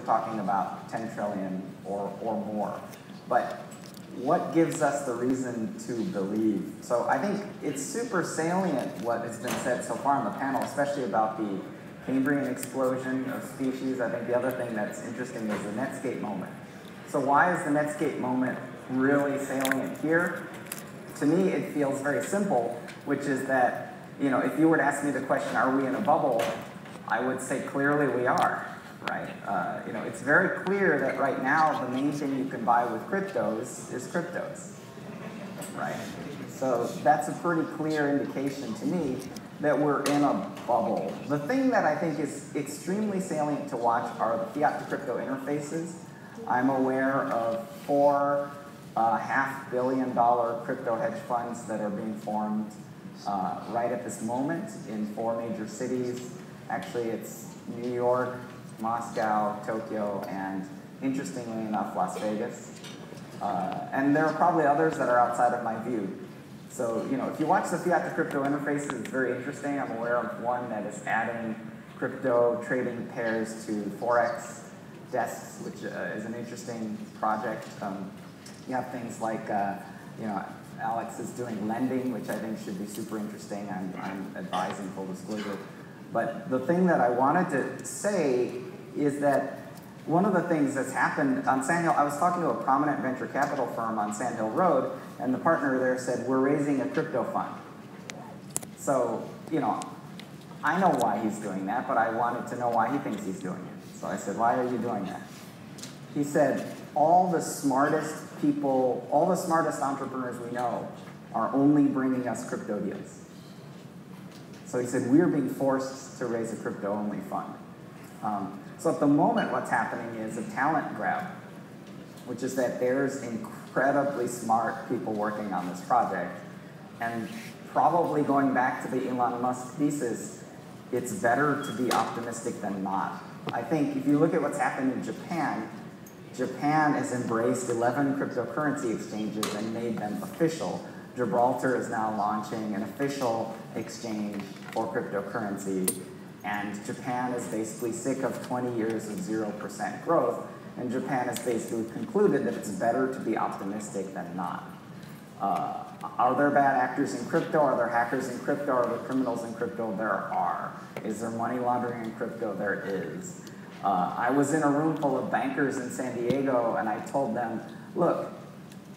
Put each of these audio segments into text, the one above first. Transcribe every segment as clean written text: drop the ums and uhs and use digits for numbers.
talking about 10 trillion or more. But what gives us the reason to believe? So I think it's super salient what has been said so far on the panel, especially about the Cambrian explosion of species. I think the other thing that's interesting is the Netscape moment. So why is the Netscape moment really salient here? To me, it feels very simple, which is that, you know, if you were to ask me the question, are we in a bubble? I would say clearly we are, right? You know, it's very clear that right now the main thing you can buy with cryptos is cryptos, right? So that's a pretty clear indication to me that we're in a bubble. The thing that I think is extremely salient to watch are the fiat to crypto interfaces. I'm aware of 4 $500 million crypto hedge funds that are being formed right at this moment in 4 major cities. Actually, it's New York, Moscow, Tokyo, and interestingly enough, Las Vegas. And there are probably others that are outside of my view. So, you know, if you watch the fiat to crypto interfaces, it's very interesting. I'm aware of one that is adding crypto trading pairs to Forex desks, which is an interesting project. You have things like, you know, Alex is doing lending, which I think should be super interesting. I'm advising full disclosure. But the thing that I wanted to say is that one of the things that's happened on Sand Hill, I was talking to a prominent venture capital firm on Sand Hill Road, and the partner there said, we're raising a crypto fund. So, you know, I know why he's doing that, but I wanted to know why he thinks he's doing it. So I said, why are you doing that? He said, all the smartest people, all the smartest entrepreneurs we know are only bringing us crypto deals. So he said, we're being forced to raise a crypto-only fund. So at the moment, what's happening is a talent grab, which is that there's incredibly smart people working on this project. And probably going back to the Elon Musk thesis, it's better to be optimistic than not. I think if you look at what's happened in Japan, Japan has embraced 11 cryptocurrency exchanges and made them official. Gibraltar is now launching an official exchange for cryptocurrency. And Japan is basically sick of 20 years of 0% growth. And Japan has basically concluded that it's better to be optimistic than not. Are there bad actors in crypto? Are there hackers in crypto? Are there criminals in crypto? There are. Is there money laundering in crypto? There is. I was in a room full of bankers in San Diego, and I told them, look,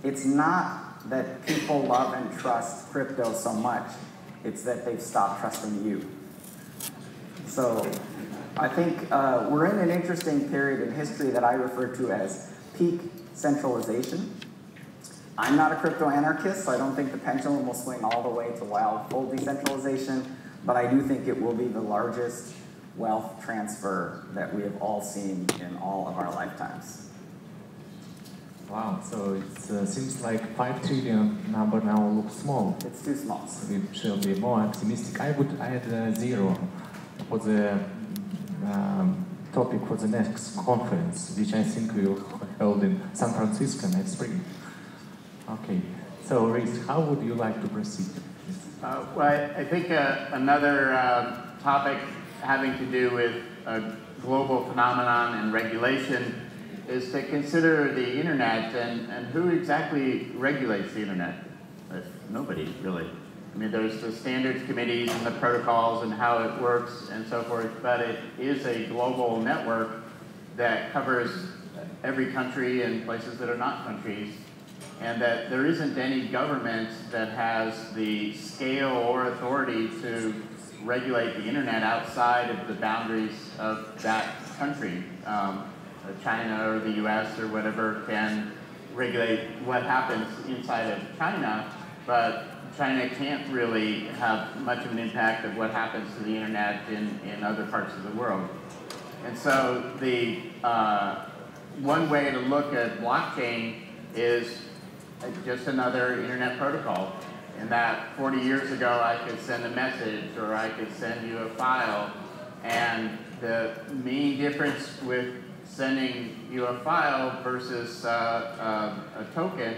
it's not that people love and trust crypto so much, it's that they've stopped trusting you. So I think we're in an interesting period in history that I refer to as peak centralization. I'm not a crypto anarchist, so I don't think the pendulum will swing all the way to wild full decentralization, but I do think it will be the largest wealth transfer that we have all seen in all of our lifetimes. Wow, so it seems like 5 trillion number now looks small. It's too small. We should be more optimistic. I would add 0 for the topic for the next conference, which I think we will hold in San Francisco next spring. Okay, so Reese, how would you like to proceed? Well, I think another topic having to do with a global phenomenon and regulation is to consider the internet and who exactly regulates the internet. Nobody, really. I mean, there's the standards committees and the protocols and how it works and so forth, but it is a global network that covers every country and places that are not countries, and that there isn't any government that has the scale or authority to regulate the internet outside of the boundaries of that country. China or the US or whatever can regulate what happens inside of China, but China can't really have much of an impact of what happens to the internet in other parts of the world. And so the one way to look at blockchain is just another internet protocol. In that 40 years ago, I could send a message or I could send you a file. And the main difference with sending you a file versus a token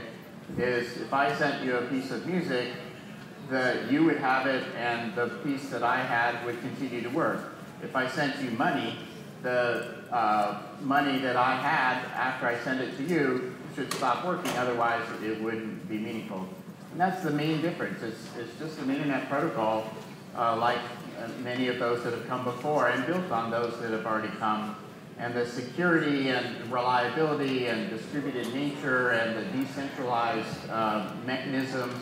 is if I sent you a piece of music, you would have it and the piece that I had would continue to work. If I sent you money, the money that I had after I send it to you should stop working, otherwise it wouldn't be meaningful. And that's the main difference. It's just an internet protocol like many of those that have come before and built on those that have already come. And the security and reliability and distributed nature and the decentralized mechanisms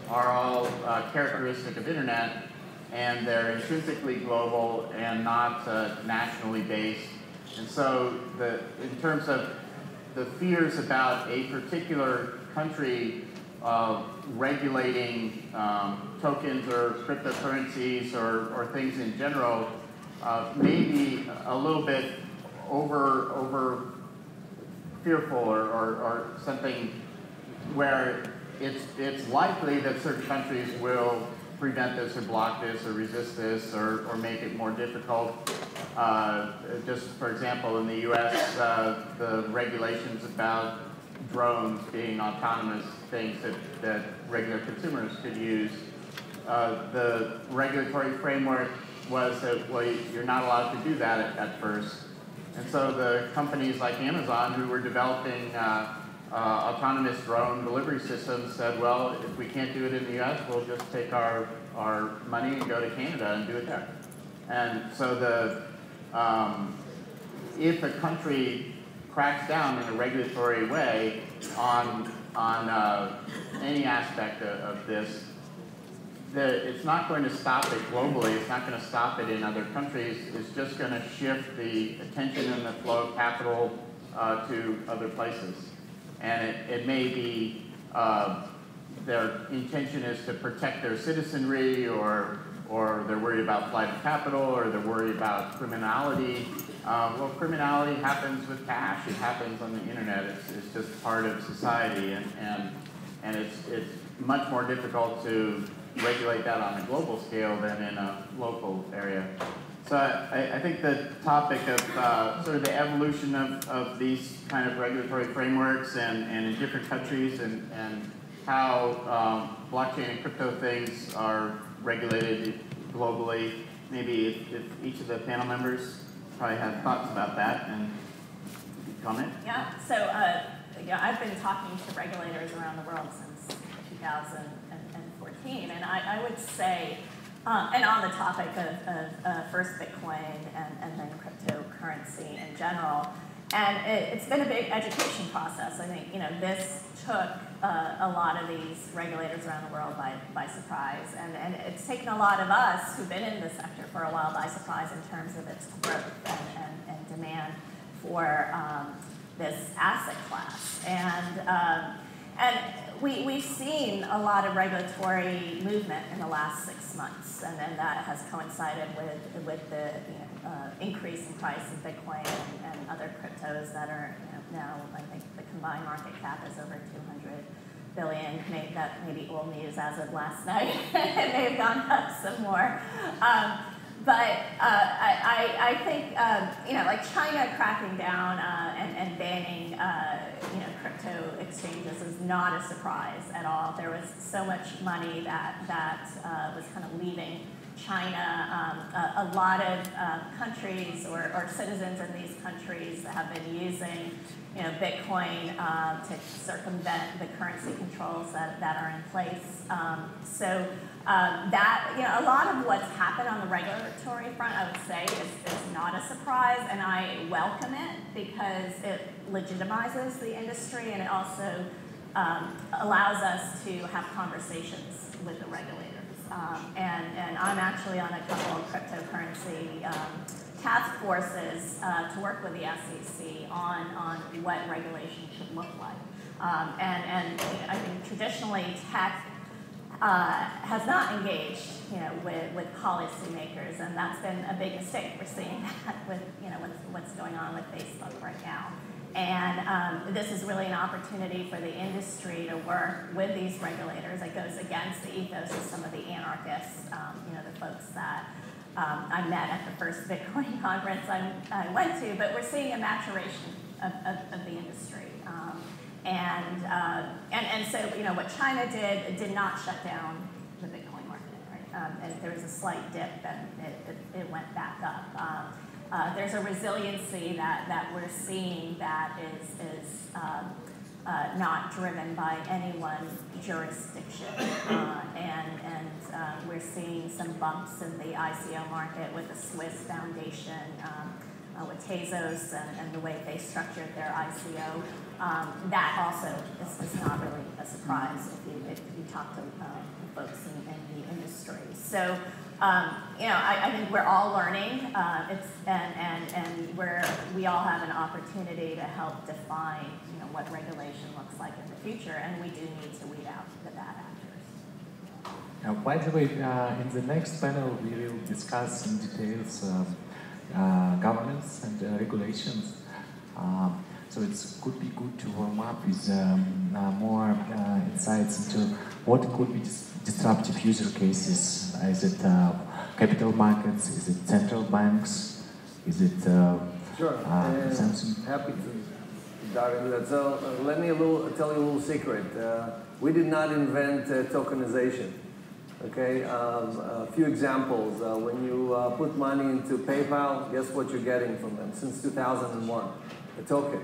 are all characteristic of internet, and they're intrinsically global and not nationally based. And so in terms of the fears about a particular country regulating tokens or cryptocurrencies or things in general may be a little bit over fearful or something where it's likely that certain countries will prevent this or block this or resist this or make it more difficult. Just for example, in the US, the regulations about drones being autonomous things that regular consumers could use, the regulatory framework was that, well, you're not allowed to do that at first. And so the companies like Amazon, who were developing autonomous drone delivery systems, said, well, if we can't do it in the US, we'll just take our money and go to Canada and do it there. And so if a country cracks down in a regulatory way on any aspect of this, it's not going to stop it globally. It's not going to stop it in other countries. It's just going to shift the attention and the flow of capital to other places. And it may be their intention is to protect their citizenry, or they're worried about flight of capital, or they're worried about criminality. Well, criminality happens with cash. It happens on the internet. It's just part of society, and it's much more difficult to regulate that on a global scale than in a local area. So I think the topic of sort of the evolution of these kind of regulatory frameworks and in different countries and how blockchain and crypto things are regulated globally, maybe if each of the panel members probably have thoughts about that and comment. Yeah, so I've been talking to regulators around the world since 2014, and I would say, and on the topic of first Bitcoin and then cryptocurrency in general, and it's been a big education process. I think this took a lot of these regulators around the world by surprise, and it's taken a lot of us who've been in the sector for a while by surprise in terms of its growth and demand for this asset class. And we've seen a lot of regulatory movement in the last 6 months, and then that has coincided with the increase in price of Bitcoin and other cryptos that are now, I think the combined market cap is over 200 billion. That may be old news as of last night. It may have gone up some more. But I think like China cracking down and banning crypto exchanges is not a surprise at all. There was so much money that was kind of leaving China. A lot of countries or citizens in these countries have been using Bitcoin to circumvent the currency controls that are in place. So that a lot of what's happened on the regulatory front, I would say, is not a surprise, and I welcome it because it legitimizes the industry, and it also allows us to have conversations with the regulators. And I'm actually on a couple of cryptocurrency task forces to work with the SEC on what regulation should look like. And I think traditionally tech has not engaged, with policymakers, and that's been a big mistake. We're seeing that with, what's going on with Facebook right now. And this is really an opportunity for the industry to work with these regulators. It goes against the ethos of some of the anarchists, the folks that I met at the first Bitcoin conference I went to, but we're seeing a maturation of the industry. And so, what China did not shut down the Bitcoin market, right? And there was a slight dip, and it went back up. there's a resiliency that we're seeing that is not driven by any one jurisdiction, and we're seeing some bumps in the ICO market with the Swiss Foundation, with Tezos and the way they structured their ICO. That also is not really a surprise if you talk to folks in the industry. So, I think we're all learning, and we all have an opportunity to help define, what regulation looks like in the future, and we do need to weed out the bad actors. By the way, in the next panel we will discuss in details governance and regulations. So it could be good to warm up with more insights into what could be disruptive user cases. Is it capital markets? Is it central banks? Is it sure. Samsung? Happy to dive into that. So let me tell you a little secret. We did not invent tokenization. Okay, a few examples. When you put money into PayPal, guess what you're getting from them since 2001? A token.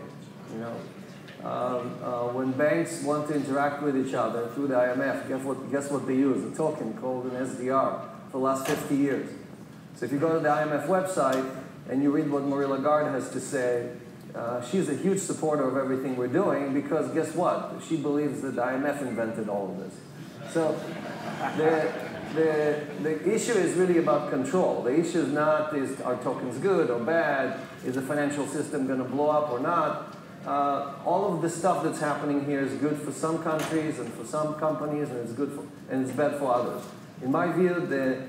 When banks want to interact with each other through the IMF, guess what they use? A token called an SDR for the last 50 years. So if you go to the IMF website and you read what Marie Lagarde has to say, she's a huge supporter of everything we're doing because guess what? She believes that the IMF invented all of this. So the issue is really about control. The issue is not are tokens good or bad? Is the financial system going to blow up or not? All of the stuff that's happening here is good for some countries and for some companies, and it's bad for others. In my view, the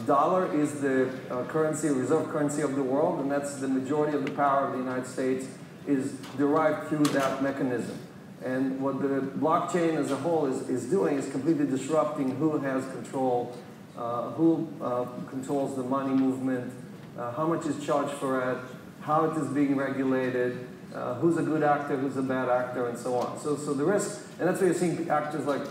dollar is the reserve currency of the world, and that's the majority of the power of the United States is derived through that mechanism. And what the blockchain as a whole is doing is completely disrupting who has control, who controls the money movement, how much is charged for it, how it is being regulated, who's a good actor, who's a bad actor, and so on. So the risk, and that's why you're seeing actors like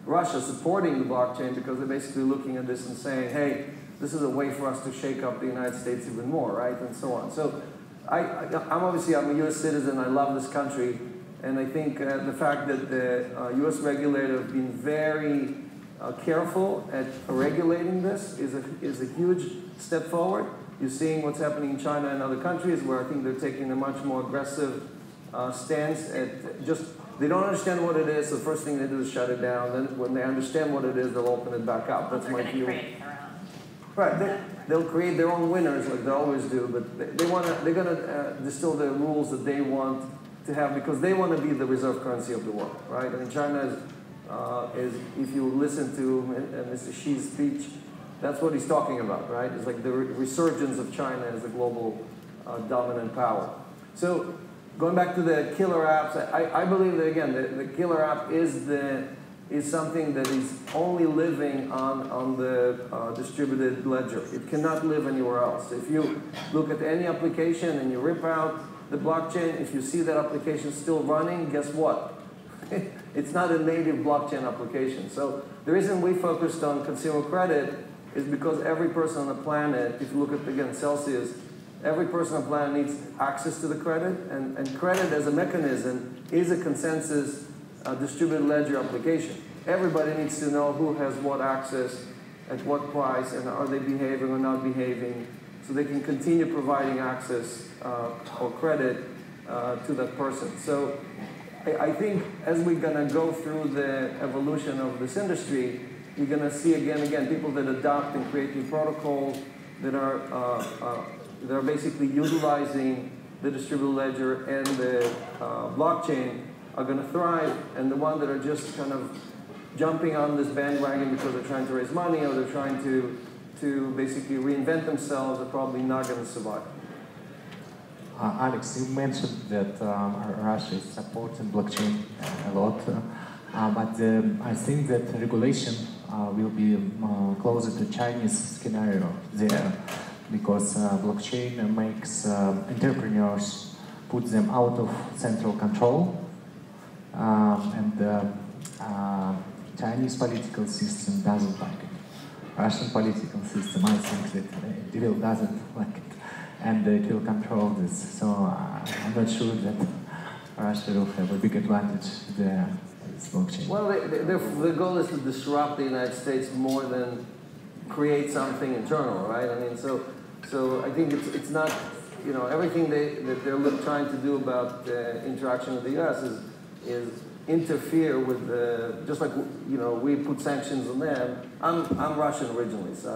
Russia supporting the blockchain because they're basically looking at this and saying, hey, this is a way for us to shake up the United States even more, right, and so on. So I'm a U.S. citizen, I love this country, and I think the fact that the U.S. regulator have been very careful at regulating this is a huge step forward. You're seeing what's happening in China and other countries where I think they're taking a much more aggressive stance at they don't understand what it is, so the first thing they do is shut it down. Then when they understand what it is, they'll open it back up. That's my view. Create their own. Right, they'll create their own winners like they always do, but they're going to distill the rules that they want to have because they want to be the reserve currency of the world, right? I mean, China is if you listen to Mr. Xi's speech, that's what he's talking about, right? It's like the resurgence of China as a global dominant power. So going back to the killer apps, I believe that, again, the killer app is something that is only living on the distributed ledger. It cannot live anywhere else. If you look at any application and you rip out the blockchain, if you see that application still running, guess what? It's not a native blockchain application. So the reason we focused on consumer credit is because every person on the planet, if you look at, again, Celsius, every person on the planet needs access to the credit, and credit as a mechanism is a consensus distributed ledger application. Everybody needs to know who has what access, at what price, and are they behaving or not behaving, so they can continue providing access or credit to that person. So I think as we're going to go through the evolution of this industry, you're going to see again people that adopt and create new protocols that are basically utilizing the distributed ledger and the blockchain are going to thrive, and the ones that are just kind of jumping on this bandwagon because they're trying to raise money or they're trying to basically reinvent themselves are probably not going to survive. Alex, you mentioned that Russia is supporting blockchain a lot, but I think that regulation will be closer to Chinese scenario there, because blockchain makes entrepreneurs, put them out of central control, and Chinese political system doesn't like it. Russian political system, I think that it really doesn't like it. and it will control this. So I'm not sure that Russia will have a big advantage there. This blockchain. Well, the goal is to disrupt the United States more than create something internal, right? I mean, so I think it's not, you know, everything that they're trying to do about interaction with the U.S. is interfere with the, just like, you know, we put sanctions on them. I'm Russian originally, so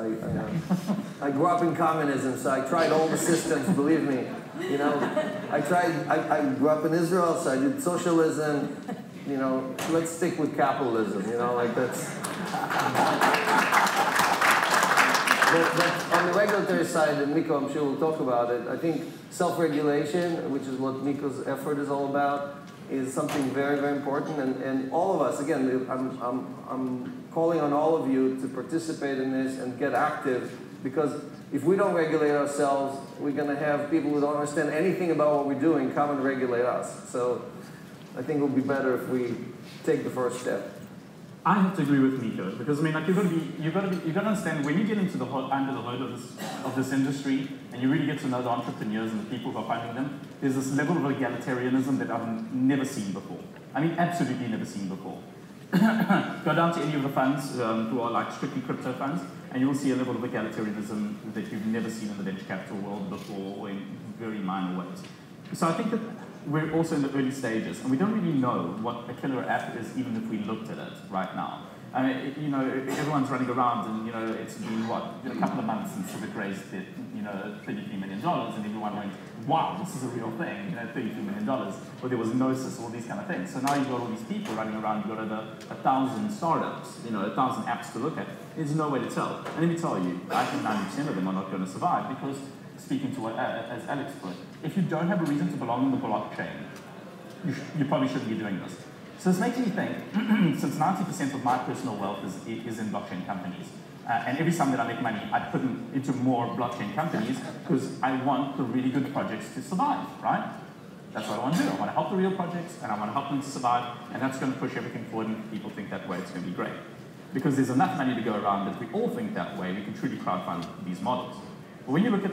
I grew up in communism, so I tried all the systems, believe me. You know, I grew up in Israel, so I did socialism. You know, let's stick with capitalism, you know, like that's... But on the regulatory side, and Miko, I'm sure will talk about it, I think self-regulation, which is what Miko's effort is all about, is something very, very important. And all of us, again, I'm calling on all of you to participate in this and get active, because if we don't regulate ourselves, we're going to have people who don't understand anything about what we're doing come and regulate us. So I think it would be better if we take the first step. I have to agree with Miko, because I mean, like, you've got to understand, when you get into under the hood of this industry, and you really get to know the entrepreneurs and the people who are funding them, there's this level of egalitarianism that I've never seen before. I mean, absolutely never seen before. Go down to any of the funds who are like strictly crypto funds, and you'll see a level of egalitarianism that you've never seen in the venture capital world before, or in very minor ways. So I think that we're also in the early stages, and we don't really know what a killer app is, even if we looked at it right now. I mean, you know, everyone's running around, and you know, it's been what, a couple of months since Civic raised it, you know, $33 million, and everyone went, "Wow, this is a real thing," you know, $33 million. But there was Gnosis, all these kind of things. So now you've got all these people running around. You've got over 1,000 startups, you know, 1,000 apps to look at. There's no way to tell. And let me tell you, I think 90% of them are not going to survive, because, speaking to what, as Alex put, if you don't have a reason to belong in the blockchain, you probably shouldn't be doing this. So this makes me think, since 90% of my personal wealth is in blockchain companies, and every time that I make money, I put into more blockchain companies, because I want the really good projects to survive, right? That's what I want to do. I want to help the real projects, and I want to help them to survive, and that's going to push everything forward, and if people think that way, it's going to be great. Because there's enough money to go around that we all think that way, we can truly crowdfund these models. But when you look at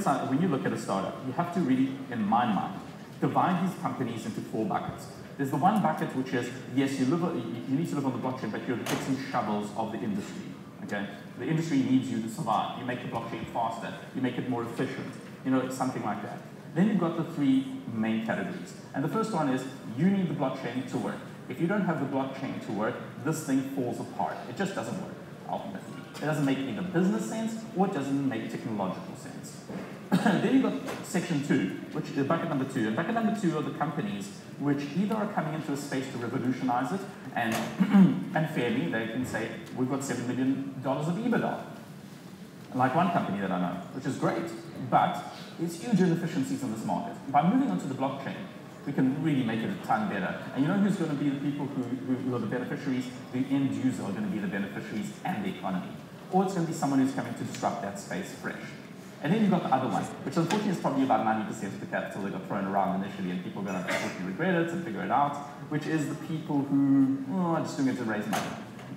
a startup, you have to really, in my mind, divide these companies into 4 buckets. There's the one bucket which is, yes, you need to live on the blockchain, but you're the picks and shovels of the industry. Okay? The industry needs you to survive. You make the blockchain faster. You make it more efficient. You know, it's something like that. Then you've got the 3 main categories. And the first one is, you need the blockchain to work. If you don't have the blockchain to work, this thing falls apart. It just doesn't work, ultimately. It doesn't make either business sense, or it doesn't make technological sense. Then you've got section 2, which is bucket number 2. And bucket number 2 are the companies which either are coming into a space to revolutionize it, and fairly, they can say, we've got $7 million of EBITDA. Like one company that I know, which is great, but there's huge inefficiencies in this market. By moving onto the blockchain, we can really make it a ton better. And you know who's going to be the people who are the beneficiaries? The end user are going to be the beneficiaries, and the economy. Or it's going to be someone who's coming to disrupt that space fresh. And then you've got the other one, which unfortunately is probably about 90% of the capital that got thrown around initially, and people are going to unfortunately regret it and figure it out, which is the people who are just doing it to raise money.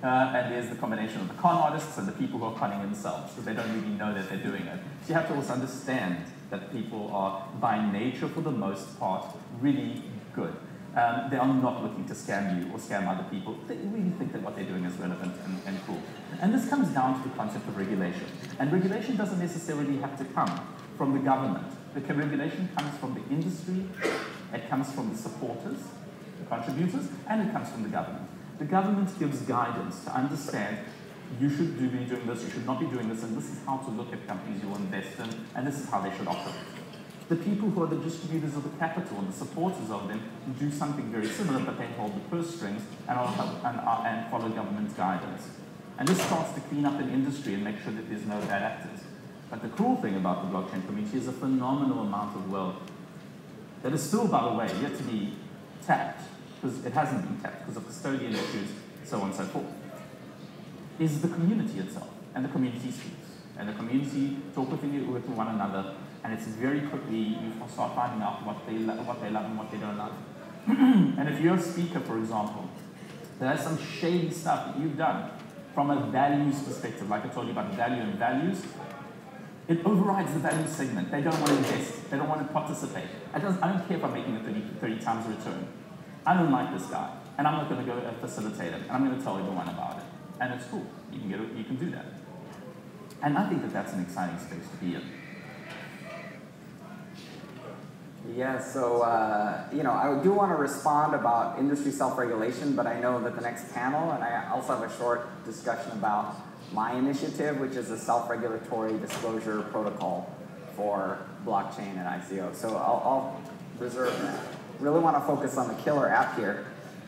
And there's the combination of the con artists and the people who are conning themselves, because they don't really know that they're doing it. So you have to also understand that people are, by nature, for the most part, really good. They are not looking to scam you or scam other people. They really think that what they're doing is relevant and cool. And this comes down to the concept of regulation. And regulation doesn't necessarily have to come from the government. The regulation comes from the industry, it comes from the supporters, the contributors, and it comes from the government. The government gives guidance to understand you should be doing this, you should not be doing this, and this is how to look at companies you will invest in, and this is how they should operate. The people who are the distributors of the capital and the supporters of them do something very similar, but they hold the purse strings and follow government guidance. And this starts to clean up an industry and make sure that there's no bad actors. But the cool thing about the blockchain community is a phenomenal amount of wealth that is still, by the way, yet to be tapped, because it hasn't been tapped because of custodian issues, so on and so forth, is the community itself. And the community speaks. And the community talk with one another, and it's very quickly, you start finding out what they love and what they don't love. And if you're a speaker, for example, there's some shady stuff that you've done from a values perspective, like I told you about value and values. It overrides the value segment. They don't want to invest. They don't want to participate. I don't care if I'm making a 30 times return. I don't like this guy, and I'm not going to go facilitate it, and I'm going to tell everyone about it. And it's cool. You can do that. And I think that that's an exciting space to be in. Yeah, so, I do want to respond about industry self-regulation, but I know that the next panel, and I also have a short discussion about my initiative, which is a self-regulatory disclosure protocol for blockchain and ICO. So I'll reserve that. Really want to focus on the killer app here.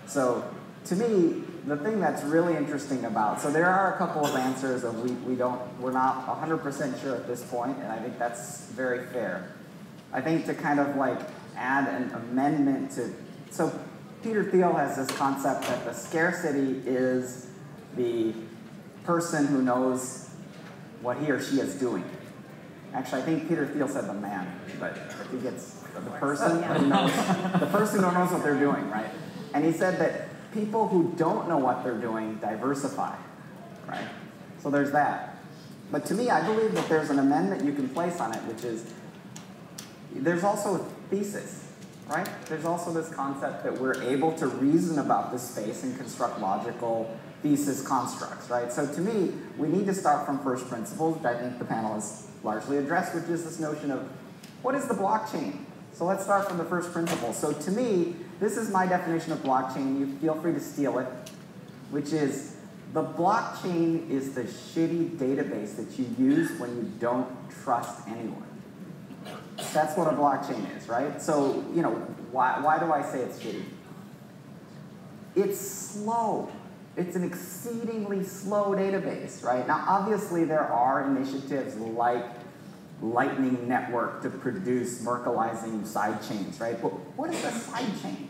So to me, the thing that's really interesting about, so there are a couple of answers of we're not 100% sure at this point, and I think that's very fair. I think to kind of like add an amendment to, so Peter Thiel has this concept that the scarcity is the person who knows what he or she is doing. Actually, I think Peter Thiel said the man, but I think it's the person who knows, the person who knows what they're doing, right? And he said that people who don't know what they're doing diversify, right? So there's that. But to me, I believe that there's an amendment you can place on it, which is, there's also a thesis, right? There's also this concept that we're able to reason about this space and construct logical thesis constructs, right? So to me, we need to start from first principles, which I think the panel has largely addressed, which is this notion of, what is the blockchain? So let's start from the first principle. So to me, this is my definition of blockchain. You feel free to steal it, which is, the blockchain is the shitty database that you use when you don't trust anyone. That's what a blockchain is, right? So, why do I say it's shitty? It's slow. It's an exceedingly slow database, right? Now, obviously, there are initiatives like Lightning Network to produce Merkleizing sidechains, right? But what is a sidechain?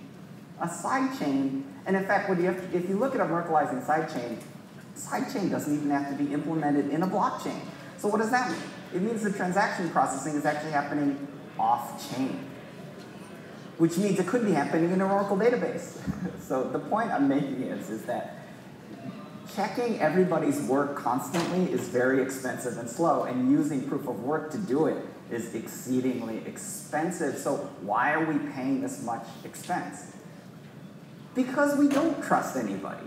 A sidechain, and in fact, if you look at a Merkleizing sidechain doesn't even have to be implemented in a blockchain. So what does that mean? It means the transaction processing is actually happening off-chain, which means it could be happening in an Oracle database. So the point I'm making is that checking everybody's work constantly is very expensive and slow, and using proof of work to do it is exceedingly expensive. So why are we paying this much expense? Because we don't trust anybody.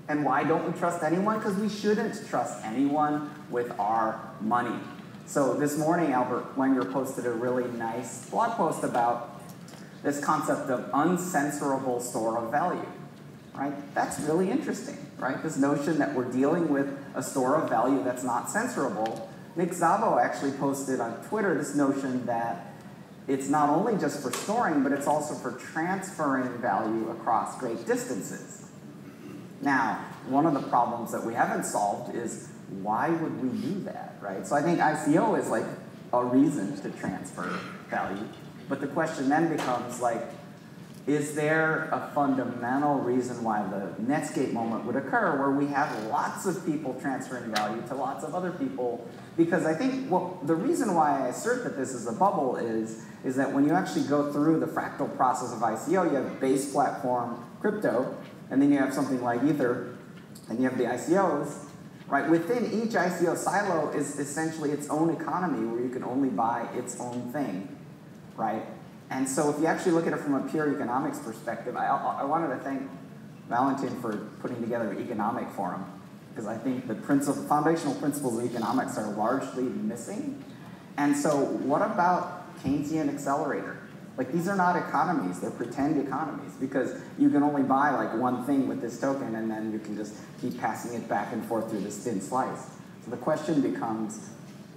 And why don't we trust anyone? Because we shouldn't trust anyone with our money. So this morning, Albert Wenger posted a really nice blog post about this concept of uncensorable store of value, right? That's really interesting, right? This notion that we're dealing with a store of value that's not censorable. Nick Szabo actually posted on Twitter this notion that it's not only just for storing, but it's also for transferring value across great distances. Now, one of the problems that we haven't solved is, why would we do that, right? So I think ICO is like a reason to transfer value. But the question then becomes like, is there a fundamental reason why the Netscape moment would occur where we have lots of people transferring value to lots of other people? Because I think the reason why I assert that this is a bubble is that when you actually go through the fractal process of ICO, you have base platform crypto, and then you have something like Ether, and you have the ICOs, right? Within each ICO silo is essentially its own economy where you can only buy its own thing, right? And so if you actually look at it from a pure economics perspective, I wanted to thank Valentin for putting together an economic forum, because I think the foundational principles of economics are largely missing. And so what about Keynesian accelerator? Like, these are not economies, they're pretend economies, because you can only buy like one thing with this token, and then you can just keep passing it back and forth through this thin slice. So the question becomes,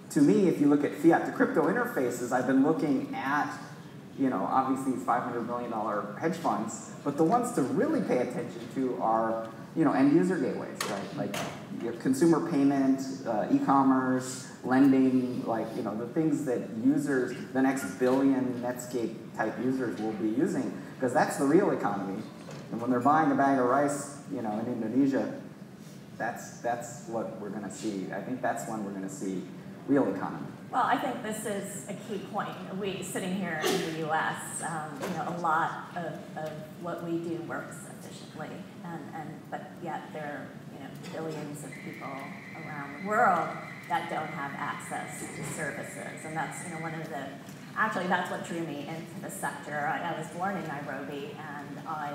to me, if you look at fiat to crypto interfaces, I've been looking at, obviously these $500 million hedge funds, but the ones to really pay attention to are, end user gateways, right? Like consumer payment, e-commerce, lending, the things that users, the next billion Netscape type users will be using, because that's the real economy. And when they're buying a bag of rice, in Indonesia, that's what we're going to see. I think that's when we're going to see real economy. Well, I think this is a key point. We, sitting here in the U.S., a lot of what we do works efficiently, but yet there are billions of people around the world that don't have access to services. And that's, one of the, actually that's what drew me into the sector. I was born in Nairobi, and I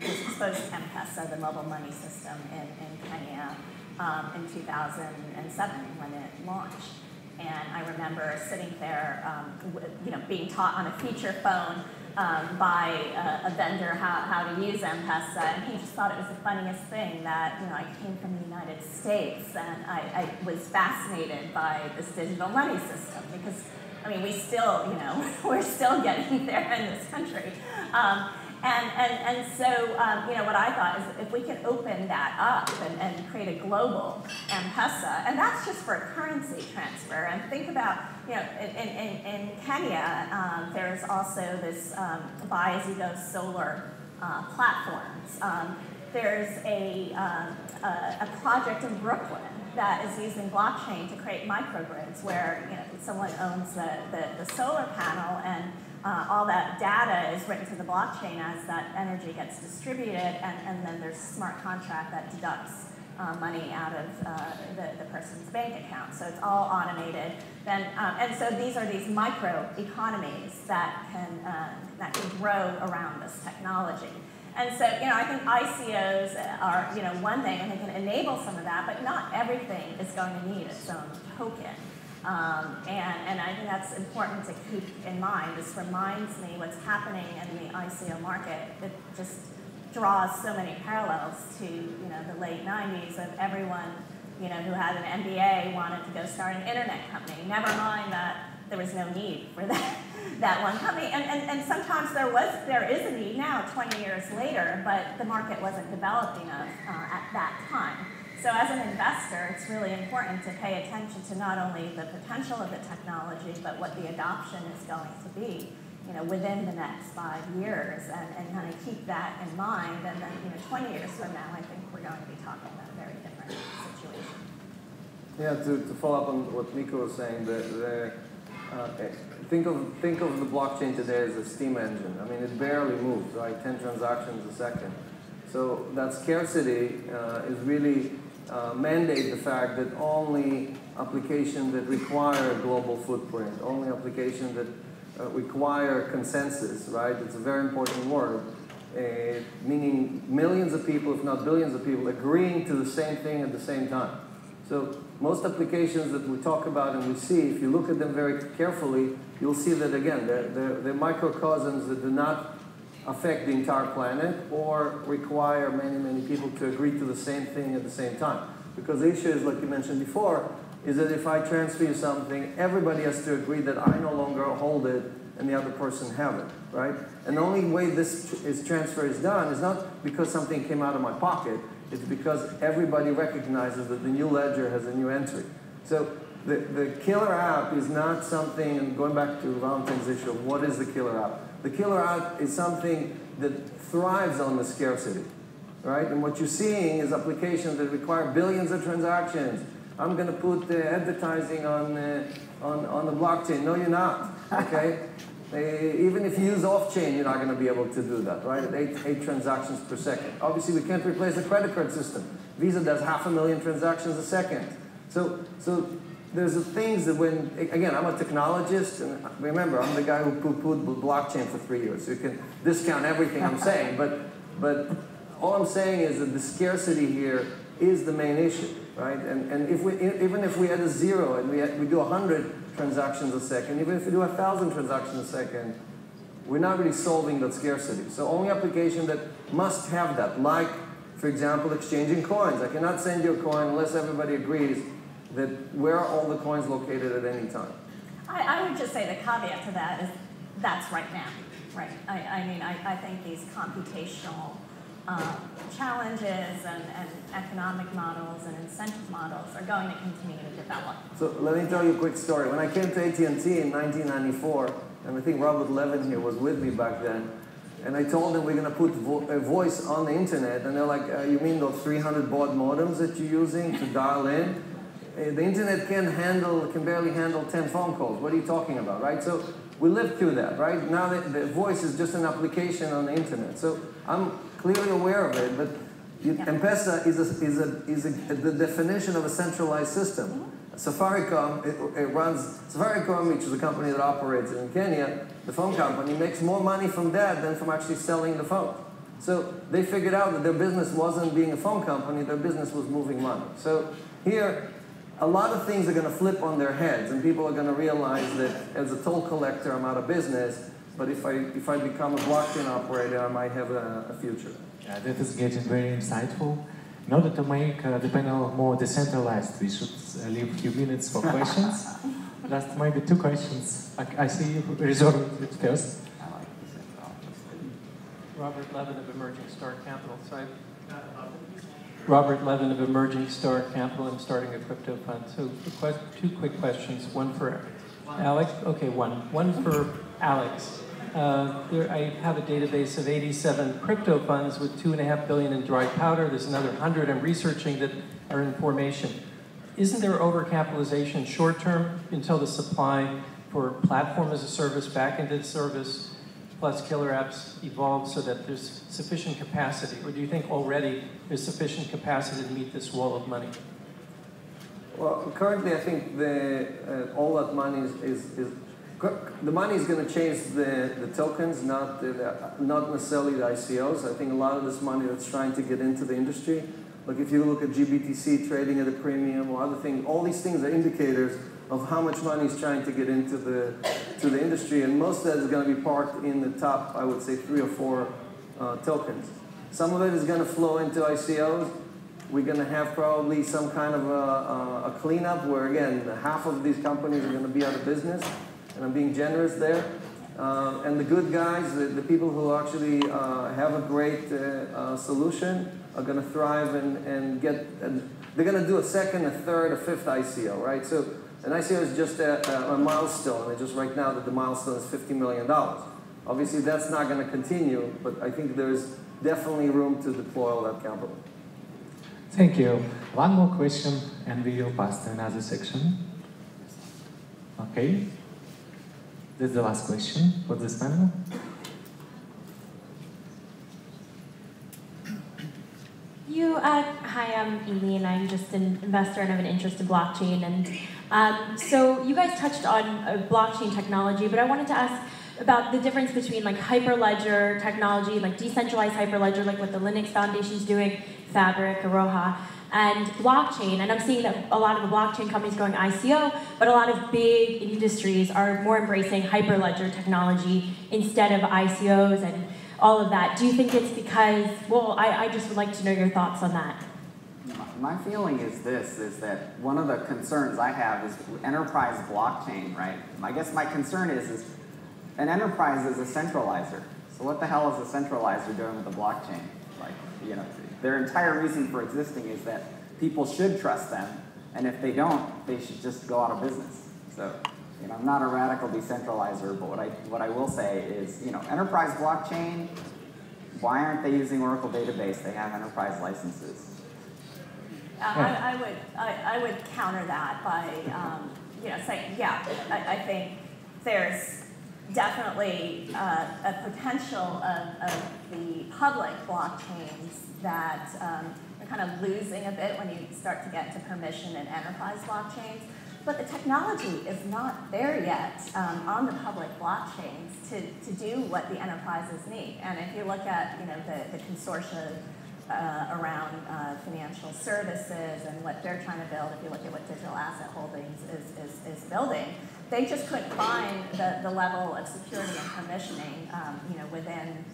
was exposed to M-Pesa, the mobile money system in Kenya, in 2007 when it launched. And I remember sitting there, being taught on a feature phone by a vendor how to use M-Pesa, and he just thought it was the funniest thing that, I came from the United States, and I was fascinated by this digital money system, because, we still, we're still getting there in this country. And so, what I thought is if we can open that up and create a global M-Pesa, and that's just for currency transfer. And think about, in Kenya, there's also this buy-as-you-go solar platforms. There's a project in Brooklyn that is using blockchain to create microgrids where, someone owns the solar panel, and all that data is written to the blockchain as that energy gets distributed, and then there's a smart contract that deducts money out of the person's bank account. So it's all automated. Then, and so these micro economies that can grow around this technology. And so, I think ICOs are, one thing, and they can enable some of that, but not everything is going to need its own token. And I think that's important to keep in mind. This reminds me what's happening in the ICO market. It just draws so many parallels to, the late 90s of everyone, who had an MBA wanted to go start an internet company. Never mind that there was no need for that one company. And sometimes there is a need now, 20 years later, but the market wasn't developed enough at that time. So as an investor, it's really important to pay attention to not only the potential of the technology, but what the adoption is going to be, within the next 5 years, and kind of keep that in mind. And then, 20 years from now, I think we're going to be talking about a very different situation. Yeah, to follow up on what Miko was saying, think of the blockchain today as a steam engine. It barely moves, right? 10 transactions a second. So that scarcity is really mandate the fact that only applications that require a global footprint, only applications that require consensus, right? It's a very important word, meaning millions of people, if not billions of people, agreeing to the same thing at the same time. So most applications that we talk about and we see, if you look at them very carefully, you'll see that, again, they're microcosms that do not affect the entire planet or require many, many people to agree to the same thing at the same time. Because the issue is, like you mentioned before, is that if I transfer you something, everybody has to agree that I no longer hold it and the other person have it, right? And the only way this transfer is done is not because something came out of my pocket, it's because everybody recognizes that the new ledger has a new entry. So the killer app is not something, and going back to Valentine's issue of what is the killer app? The killer app is something that thrives on the scarcity, right? And what you're seeing is applications that require billions of transactions. I'm going to put advertising on the blockchain. No, you're not, okay? Even if you use off-chain, you're not going to be able to do that, right? At 8 transactions per second. Obviously, we can't replace the credit card system. Visa does 500,000 transactions a second. So there's things that when, again, I'm a technologist, and remember, I'm the guy who poo-pooed blockchain for 3 years. So you can discount everything I'm saying, but all I'm saying is that the scarcity here is the main issue, right? And even if we had a 0 and we do 100 transactions a second, even if we do 1,000 transactions a second, we're not really solving that scarcity. So only application that must have that, like, for example, exchanging coins. I cannot send you a coin unless everybody agrees that where are all the coins located at any time. I would just say the caveat to that is that's right now, right? I think these computational challenges and economic models and incentive models are going to continue to develop. So let me tell you a quick story. When I came to AT&T in 1994, and I think Robert Levin here was with me back then, and I told them we're going to put a voice on the internet, and they're like, you mean those 300 baud modems that you're using to dial in? The internet can barely handle 10 phone calls. What are you talking about, right? So we lived through that, right? Now the voice is just an application on the internet. So I'm clearly aware of it, but M-Pesa is the definition of a centralized system. Safaricom, it runs, Safaricom, which is a company that operates in Kenya, the phone company, makes more money from that than from actually selling the phone. So they figured out that their business wasn't being a phone company, their business was moving money. So here, a lot of things are going to flip on their heads, and people are going to realize that as a toll collector, I'm out of business, but if I become a blockchain operator, I might have a future. Yeah, that is getting very insightful. In order to make the panel more decentralized, we should leave a few minutes for questions. Just maybe 2 questions. I see you reserved it first. Robert Levin of Emerging Star Capital. Robert Levin of Emerging Star Capital. I'm starting a crypto fund. So 2 quick questions. One for Alex. Okay, one for Alex. I have a database of 87 crypto funds with $2.5 billion in dry powder. There's another 100 I'm researching that are in formation. Isn't there overcapitalization short term until the supply for platform as a service, back-ended service, plus killer apps evolve so that there's sufficient capacity? Or do you think already there's sufficient capacity to meet this wall of money? Well, currently I think all that money the money is going to change the tokens, not necessarily the ICOs. I think a lot of this money that's trying to get into the industry, like if you look at GBTC trading at a premium or other things, all these things are indicators of how much money is trying to get into the industry, and most of that is going to be parked in the top, I would say, 3 or 4 tokens. Some of it is going to flow into ICOs. We're going to have probably some kind of a cleanup where, again, half of these companies are going to be out of business. And I'm being generous there. And the good guys, the people who actually have a great solution are going to thrive and they're going to do a second, a third, a fifth ICO, right? So an ICO is just a milestone. And just right now that the milestone is $50 million. Obviously, that's not going to continue, but I think there's definitely room to deploy all that capital. Thank you. One more question, and we will pass to another section. Okay. This is the last question for this panel. Hi, I'm Eileen. I'm just an investor and have an interest in blockchain. And so you guys touched on blockchain technology, but I wanted to ask about the difference between like Hyperledger technology, like decentralized Hyperledger, like what the Linux Foundation is doing, Fabric, Aroha, and blockchain. And I'm seeing that a lot of the blockchain companies going ICO, but a lot of big industries are more embracing Hyperledger technology instead of ICOs and all of that. Do you think it's because, well, I just would like to know your thoughts on that. My feeling is that one of the concerns I have is enterprise blockchain, right? I guess my concern is an enterprise is a centralizer. So what the hell is a centralizer doing with the blockchain? Like, you know, their entire reason for existing is that people should trust them, and if they don't, they should just go out of business. So, you know, I'm not a radical decentralizer, but what I will say is, you know, enterprise blockchain, why aren't they using Oracle database? They have enterprise licenses. I would counter that by, you know, saying, yeah, I think there's definitely a potential of the public blockchains that are kind of losing a bit when you start to get to permission and enterprise blockchains. But the technology is not there yet on the public blockchains to do what the enterprises need. And if you look at, you know, the consortia around financial services and what they're trying to build, if you look at what Digital Asset Holdings is building, they just couldn't find the level of security and permissioning, you know, within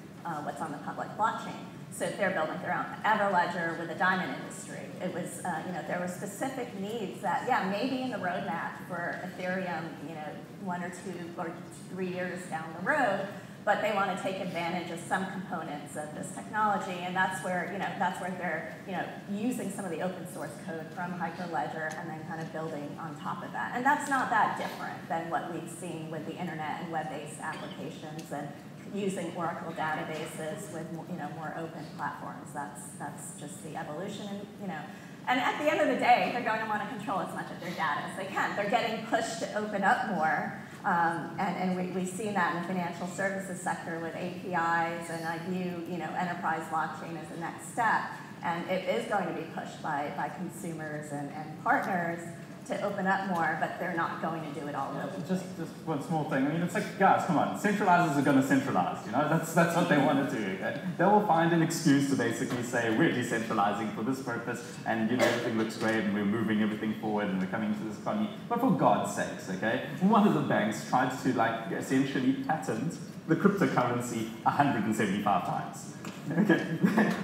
what's on the public blockchain. So they're building their own Everledger with the diamond industry. It was, you know, there were specific needs that, yeah, maybe in the roadmap for Ethereum, you know, 1 or 2 or 3 years down the road, but they want to take advantage of some components of this technology, and that's where, you know, they're, you know, using some of the open source code from Hyperledger and then kind of building on top of that. And that's not that different than what we've seen with the internet and web-based applications and using Oracle databases with, you know, more open platforms. That's just the evolution, and, you know. And at the end of the day, they're going to want to control as much of their data as they can. They're getting pushed to open up more. And we've seen that in the financial services sector with APIs, and I view, you know, enterprise blockchain as the next step. And it is going to be pushed by consumers and partners to open up more, but they're not going to do it all locally. Just one small thing. I mean, it's like, guys, come on. Centralizers are going to centralize. You know, that's what they want to do. Okay? They will find an excuse to basically say we're decentralizing for this purpose, and you know everything looks great, and we're moving everything forward, and we're coming to this economy. But for God's sakes, okay, one of the banks tried to like essentially patent the cryptocurrency 175 times. Okay,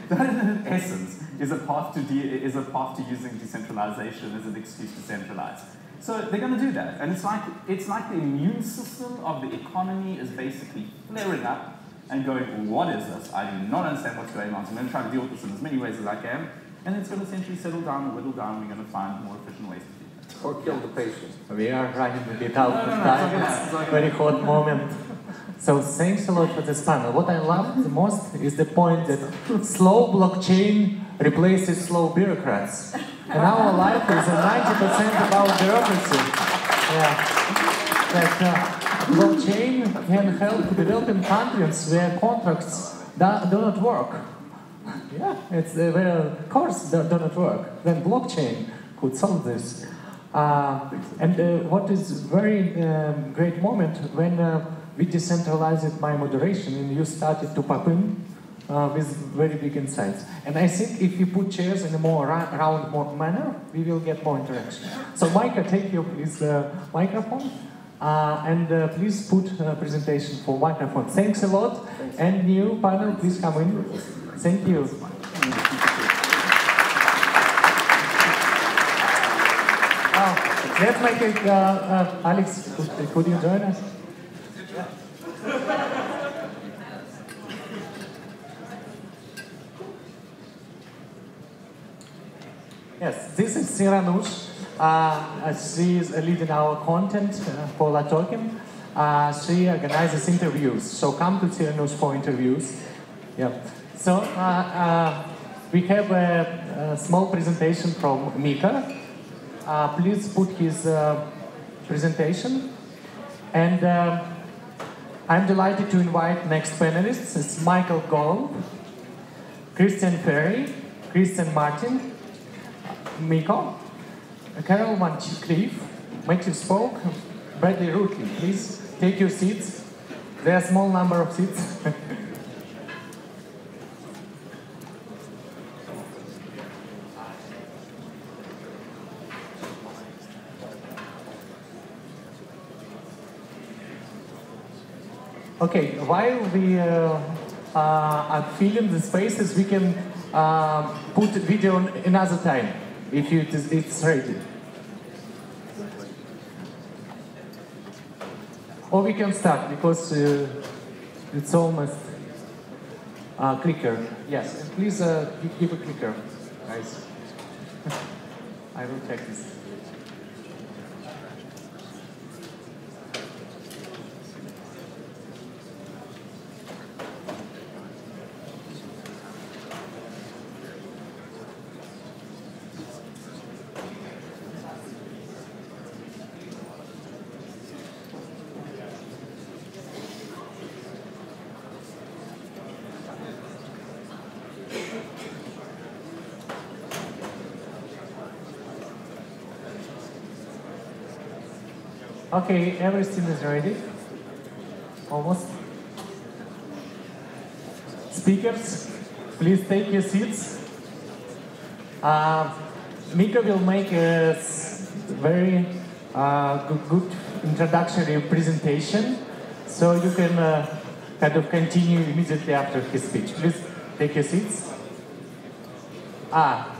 that in essence is a path to using decentralization as an excuse to centralize. So they're going to do that, and it's like the immune system of the economy is basically flaring up and going, what is this? I do not understand what's going on. So I'm going to try to deal with this in as many ways as I can, and it's going to essentially settle down and whittle down. We're going to find more efficient ways to do that. Or kill the patient. We are running a bit out of time. It's a very hot moment. So thanks a lot for this panel. What I love the most is the point that slow blockchain replaces slow bureaucrats. And our life is 90% about bureaucracy. Yeah. That blockchain can help developing countries where contracts do not work. Yeah, it's where course do not work. Then blockchain could solve this. And what is very great moment when we decentralized my moderation and you started to pop in with very big insights. And I think if you put chairs in a more round manner, we will get more interaction. So Micah, take your please microphone and please put presentation for microphone. Thanks a lot. And new panel, please come in. Thank you. Let's make it, Alex, could you join us? Yes, this is Siranush. She is leading our content for La Token. She organizes interviews, so come to Siranush for interviews. Yeah. So we have a small presentation from Mika. Please put his presentation. And I'm delighted to invite next panelists. It's Michael Golub, Christian Ferry, Christian Martin, Miko, Carol Van Cleef, Matthew Spoke, Bradley Rutley. Please take your seats. There are a small number of seats. Okay, while we are filling the spaces, we can put video another time, if it's ready. Or we can start, because it's almost clicker. Yes, and please give a clicker, guys. I will check this. Okay, everything is ready. Almost. Speakers, please take your seats. Mika will make a very good introductory presentation, so you can kind of continue immediately after his speech. Please take your seats.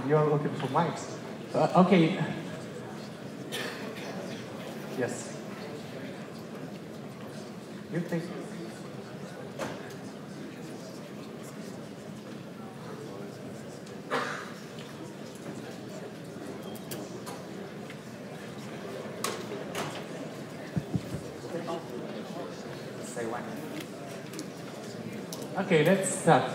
You're looking for mics. Okay. Yes. You take. Say when. Okay, let's start.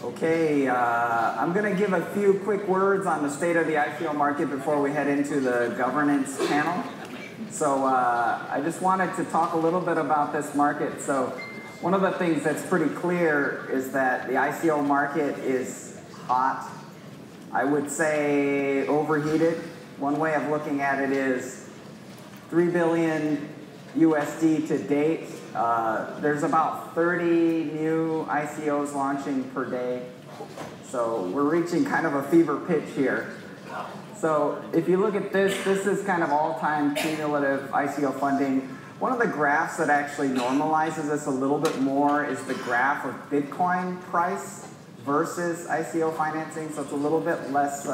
Okay, I'm going to give a few quick words on the state of the ICO market before we head into the governance panel. So I just wanted to talk a little bit about this market. So one of the things that's pretty clear is that the ICO market is hot. I would say overheated. One way of looking at it is 3 billion USD to date. There's about 30 new ICOs launching per day. So we're reaching kind of a fever pitch here. So if you look at this, this is kind of all-time cumulative ICO funding. One of the graphs that actually normalizes this a little bit more is the graph of Bitcoin price versus ICO financing. So it's a little bit less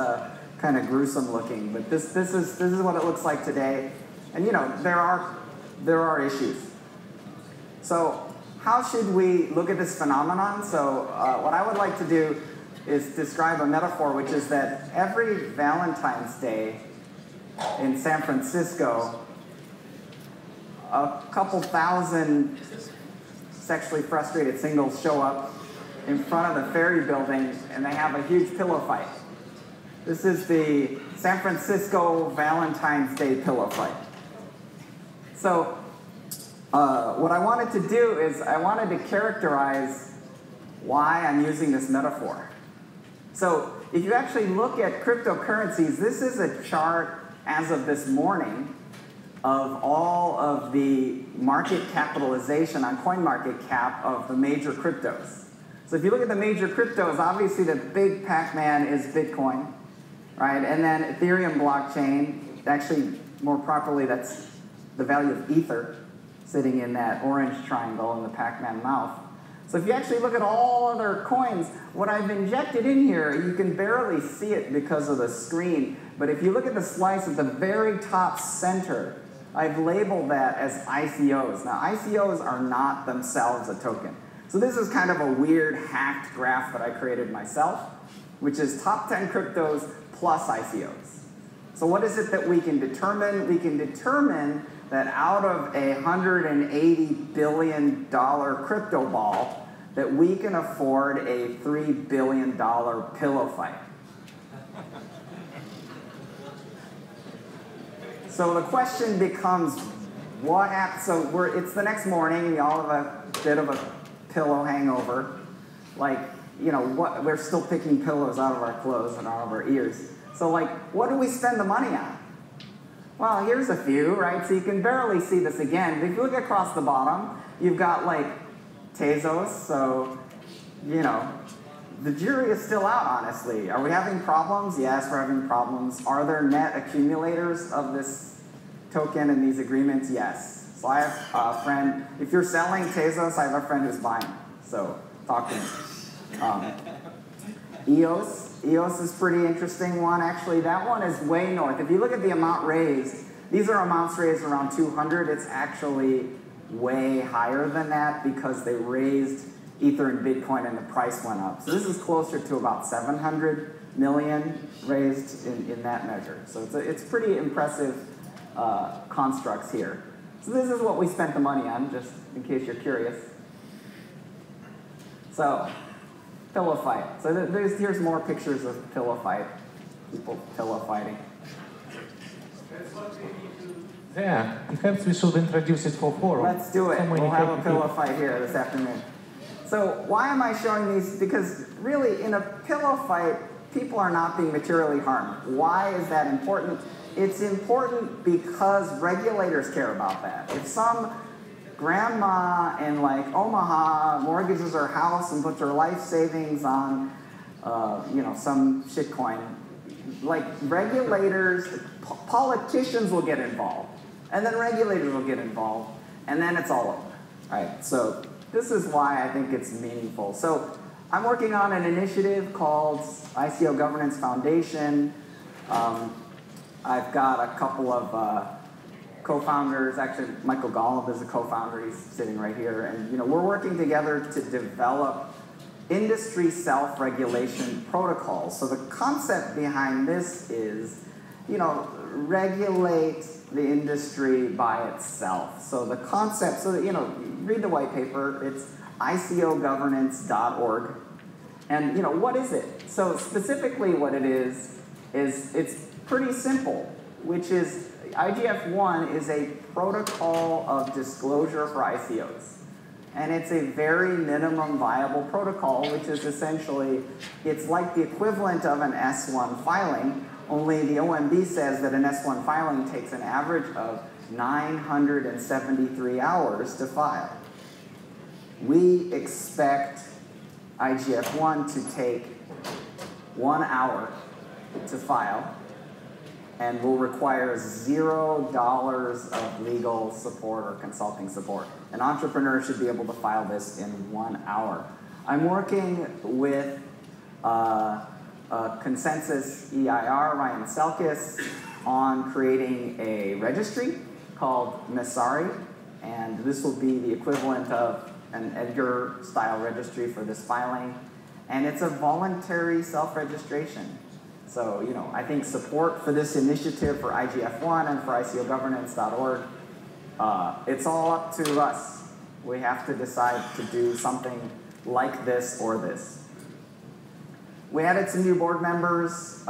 kind of gruesome looking. But this is what it looks like today. And you know, there are issues. So how should we look at this phenomenon? So what I would like to do is describe a metaphor, which is that every Valentine's Day in San Francisco, a couple thousand sexually frustrated singles show up in front of the Ferry Building and they have a huge pillow fight. This is the San Francisco Valentine's Day pillow fight. So what I wanted to do is I wanted to characterize why I'm using this metaphor. So if you actually look at cryptocurrencies, this is a chart as of this morning of all of the market capitalization on CoinMarketCap of the major cryptos. So if you look at the major cryptos, obviously the big Pac-Man is Bitcoin, right? And then Ethereum blockchain, actually more properly that's the value of Ether sitting in that orange triangle in the Pac-Man mouth. So if you actually look at all other coins, what I've injected in here, you can barely see it because of the screen, but if you look at the slice at the very top center, I've labeled that as ICOs. Now, ICOs are not themselves a token. So this is kind of a weird hacked graph that I created myself, which is top 10 cryptos plus ICOs. So what is it that we can determine? We can determine that out of a $180 billion crypto ball, that we can afford a $3 billion pillow fight. So the question becomes, what happens? So it's the next morning, we all have a bit of a pillow hangover. Like, you know, we're still picking pillows out of our clothes and out of our ears. So like, what do we spend the money on? Well, here's a few, right? So you can barely see this again. But if you look across the bottom, you've got like Tezos. So, you know, the jury is still out, honestly. Are we having problems? Yes, we're having problems. Are there net accumulators of this token and these agreements? Yes. So I have a friend, if you're selling Tezos, I have a friend who's buying. So talk to me. EOS is a pretty interesting one. Actually, that one is way north. If you look at the amount raised, these are amounts raised around 200. It's actually way higher than that because they raised Ether and Bitcoin and the price went up. So this is closer to about 700 million raised in that measure. So it's pretty impressive constructs here. So this is what we spent the money on, just in case you're curious. So, pillow fight. So here's more pictures of pillow fight. People pillow fighting. Yeah, perhaps we should introduce it for forum. Let's do it. We'll have a pillow fight here this afternoon. So why am I showing these? Because really, in a pillow fight, people are not being materially harmed. Why is that important? It's important because regulators care about that. If some grandma in like Omaha mortgages her house and puts her life savings on, you know, some shitcoin, like regulators, politicians will get involved, and then regulators will get involved, and then it's all over. Right? So this is why I think it's meaningful. So I'm working on an initiative called ICO Governance Foundation. I've got a couple of co-founders. Actually, Michael Golub is a co-founder. He's sitting right here. And you know, we're working together to develop industry self-regulation protocols. So the concept behind this is, you know, regulate the industry by itself. So the concept, so that, you know, read the white paper. It's icogovernance.org. And, you know, what is it? So specifically what it is it's pretty simple, which is IGF-1 is a protocol of disclosure for ICOs. And it's a very minimum viable protocol, which is essentially, it's like the equivalent of an S1 filing, only the OMB says that an S1 filing takes an average of 973 hours to file. We expect IGF-1 to take 1 hour to file, and will require $0 of legal support or consulting support. An entrepreneur should be able to file this in 1 hour. I'm working with Consensus EIR, Ryan Selkis, on creating a registry called Messari, and this will be the equivalent of an Edgar-style registry for this filing, and it's a voluntary self-registration. So, you know, I think support for this initiative for IGF-1 and for ICOgovernance.org, it's all up to us. We have to decide to do something like this or this. We added some new board members.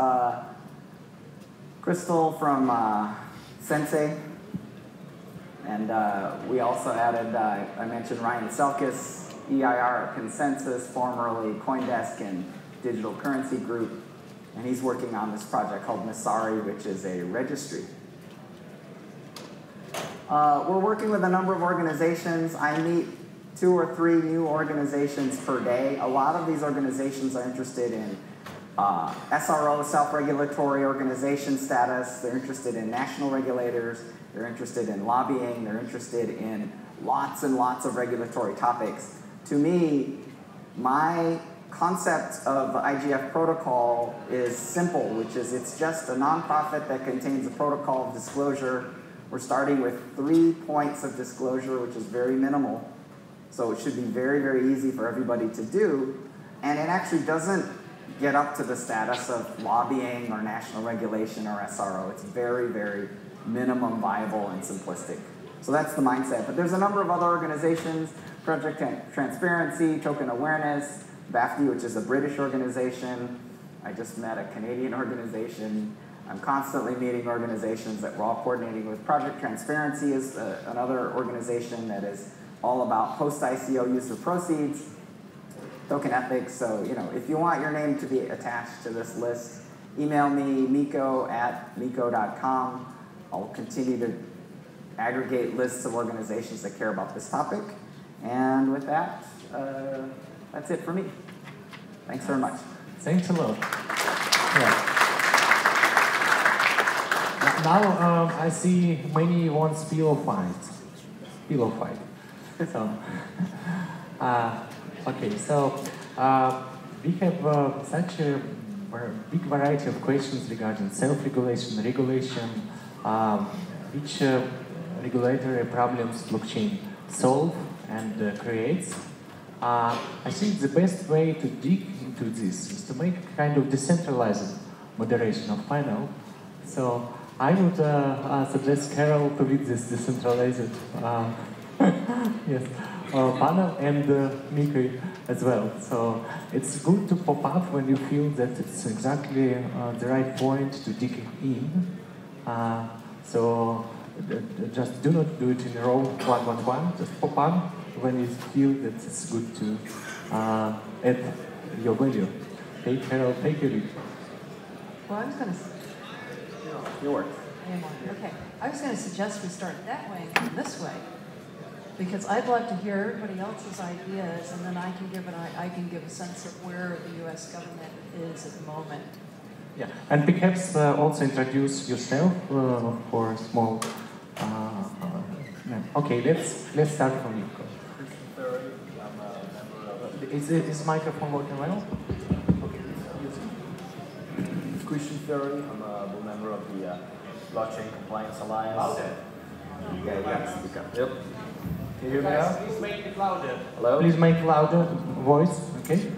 Crystal from Sensei. And we also added, I mentioned Ryan Selkis, EIR at Consensus, formerly CoinDesk and Digital Currency Group. And he's working on this project called Messari, which is a registry. We're working with a number of organizations. I meet 2 or 3 new organizations per day. A lot of these organizations are interested in SRO, self-regulatory organization status. They're interested in national regulators. They're interested in lobbying. They're interested in lots and lots of regulatory topics. To me, my concept of the IGF protocol is simple, which is it's just a nonprofit that contains a protocol of disclosure. We're starting with 3 points of disclosure, which is very minimal. So it should be very, very easy for everybody to do. And it actually doesn't get up to the status of lobbying or national regulation or SRO. It's very, very minimum viable and simplistic. So that's the mindset. But there's a number of other organizations, Project Transparency, Token Awareness, BAFDI, which is a British organization. I just met a Canadian organization. I'm constantly meeting organizations that we're all coordinating with. Project Transparency is another organization that is all about post-ICO use of proceeds, token ethics. So, you know, if you want your name to be attached to this list, email me, miko@miko.com. I'll continue to aggregate lists of organizations that care about this topic. And with that, that's it for me. Thanks very much. Thanks a lot. Yeah. Now I see many wants pillow fight. So, okay, so we have such a big variety of questions regarding self-regulation, regulation, which regulatory problems blockchain solve and creates. I think the best way to dig into this is to make a kind of decentralized moderation of panel. So I would suggest Carol to lead this decentralized yes, panel, and Miko as well. So it's good to pop up when you feel that it's exactly the right point to dig in. So just do not do it in a row 1-1-1. Just pop up when you feel that it's good to add your value. Okay, Carol, take a lead. Well, I was going to. Yours. Okay. I was going to suggest we start that way and this way, because I'd love to hear everybody else's ideas, and then I can give a sense of where the U.S. government is at the moment. Yeah, and perhaps also introduce yourself for a small. Okay, let's start from you. Christian Ferry, I'm a member of. Is this microphone working well? Christian Ferry, I'm a member of the Blockchain Compliance Alliance. Yeah. Yep. Can you hear me now? Please make it louder. Hello? Please make louder voice, okay?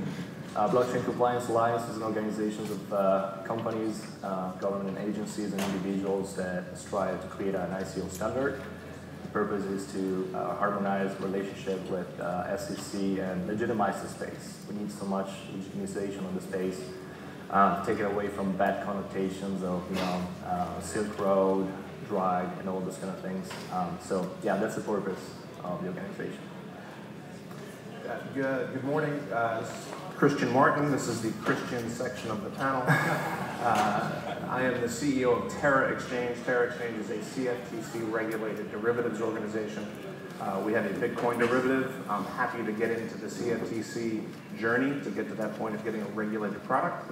Blockchain Compliance Alliance is an organization of companies, government agencies, and individuals that strive to create an ICO standard. The purpose is to harmonize relationship with SEC and legitimize the space. We need so much legitimization of the space. Take it away from bad connotations of, Silk Road, drag, and all those kind of things. So yeah, that's the purpose of the organization. Good morning. This is Christian Martin. This is the Christian section of the panel. I am the CEO of Terra Exchange. Terra Exchange is a CFTC-regulated derivatives organization. We have a Bitcoin derivative. I'm happy to get into the CFTC journey to get to that point of getting a regulated product.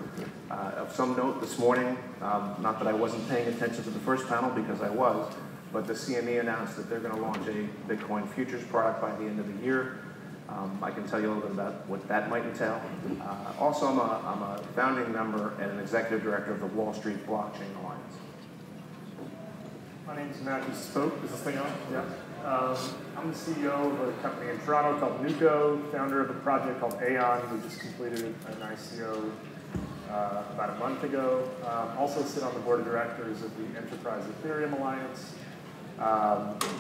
Of some note this morning, not that I wasn't paying attention to the first panel because I was, but the CME announced that they're going to launch a Bitcoin futures product by the end of the year. I can tell you a little bit about what that might entail. Also, I'm a founding member and an executive director of the Wall Street Blockchain Alliance. My name is Matthew Spoke. Is this thing on? Yeah. I'm the CEO of a company in Toronto called Nuco, founder of a project called Aeon. We just completed an ICO about a month ago. Also sit on the board of directors of the Enterprise Ethereum Alliance,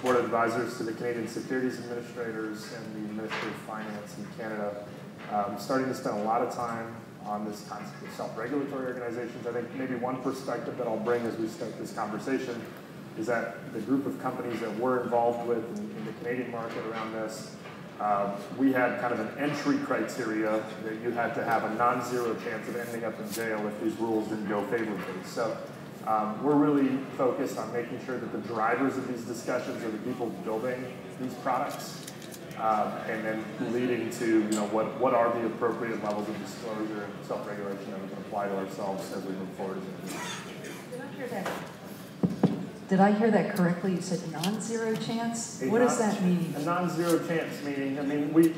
board of advisors to the Canadian Securities Administrators and the Ministry of Finance in Canada. Starting to spend a lot of time on this concept of self-regulatory organizations. I think maybe one perspective that I'll bring as we start this conversation is that the group of companies that we're involved with in the Canadian market around this, we had kind of an entry criteria that you had to have a non-zero chance of ending up in jail if these rules didn't go favorably. So we're really focused on making sure that the drivers of these discussions are the people building these products, and then leading to what are the appropriate levels of disclosure and self-regulation that we can apply to ourselves as we move forward. Did I hear that correctly? You said non-zero chance? What does that mean? A non-zero chance meaning, I mean, we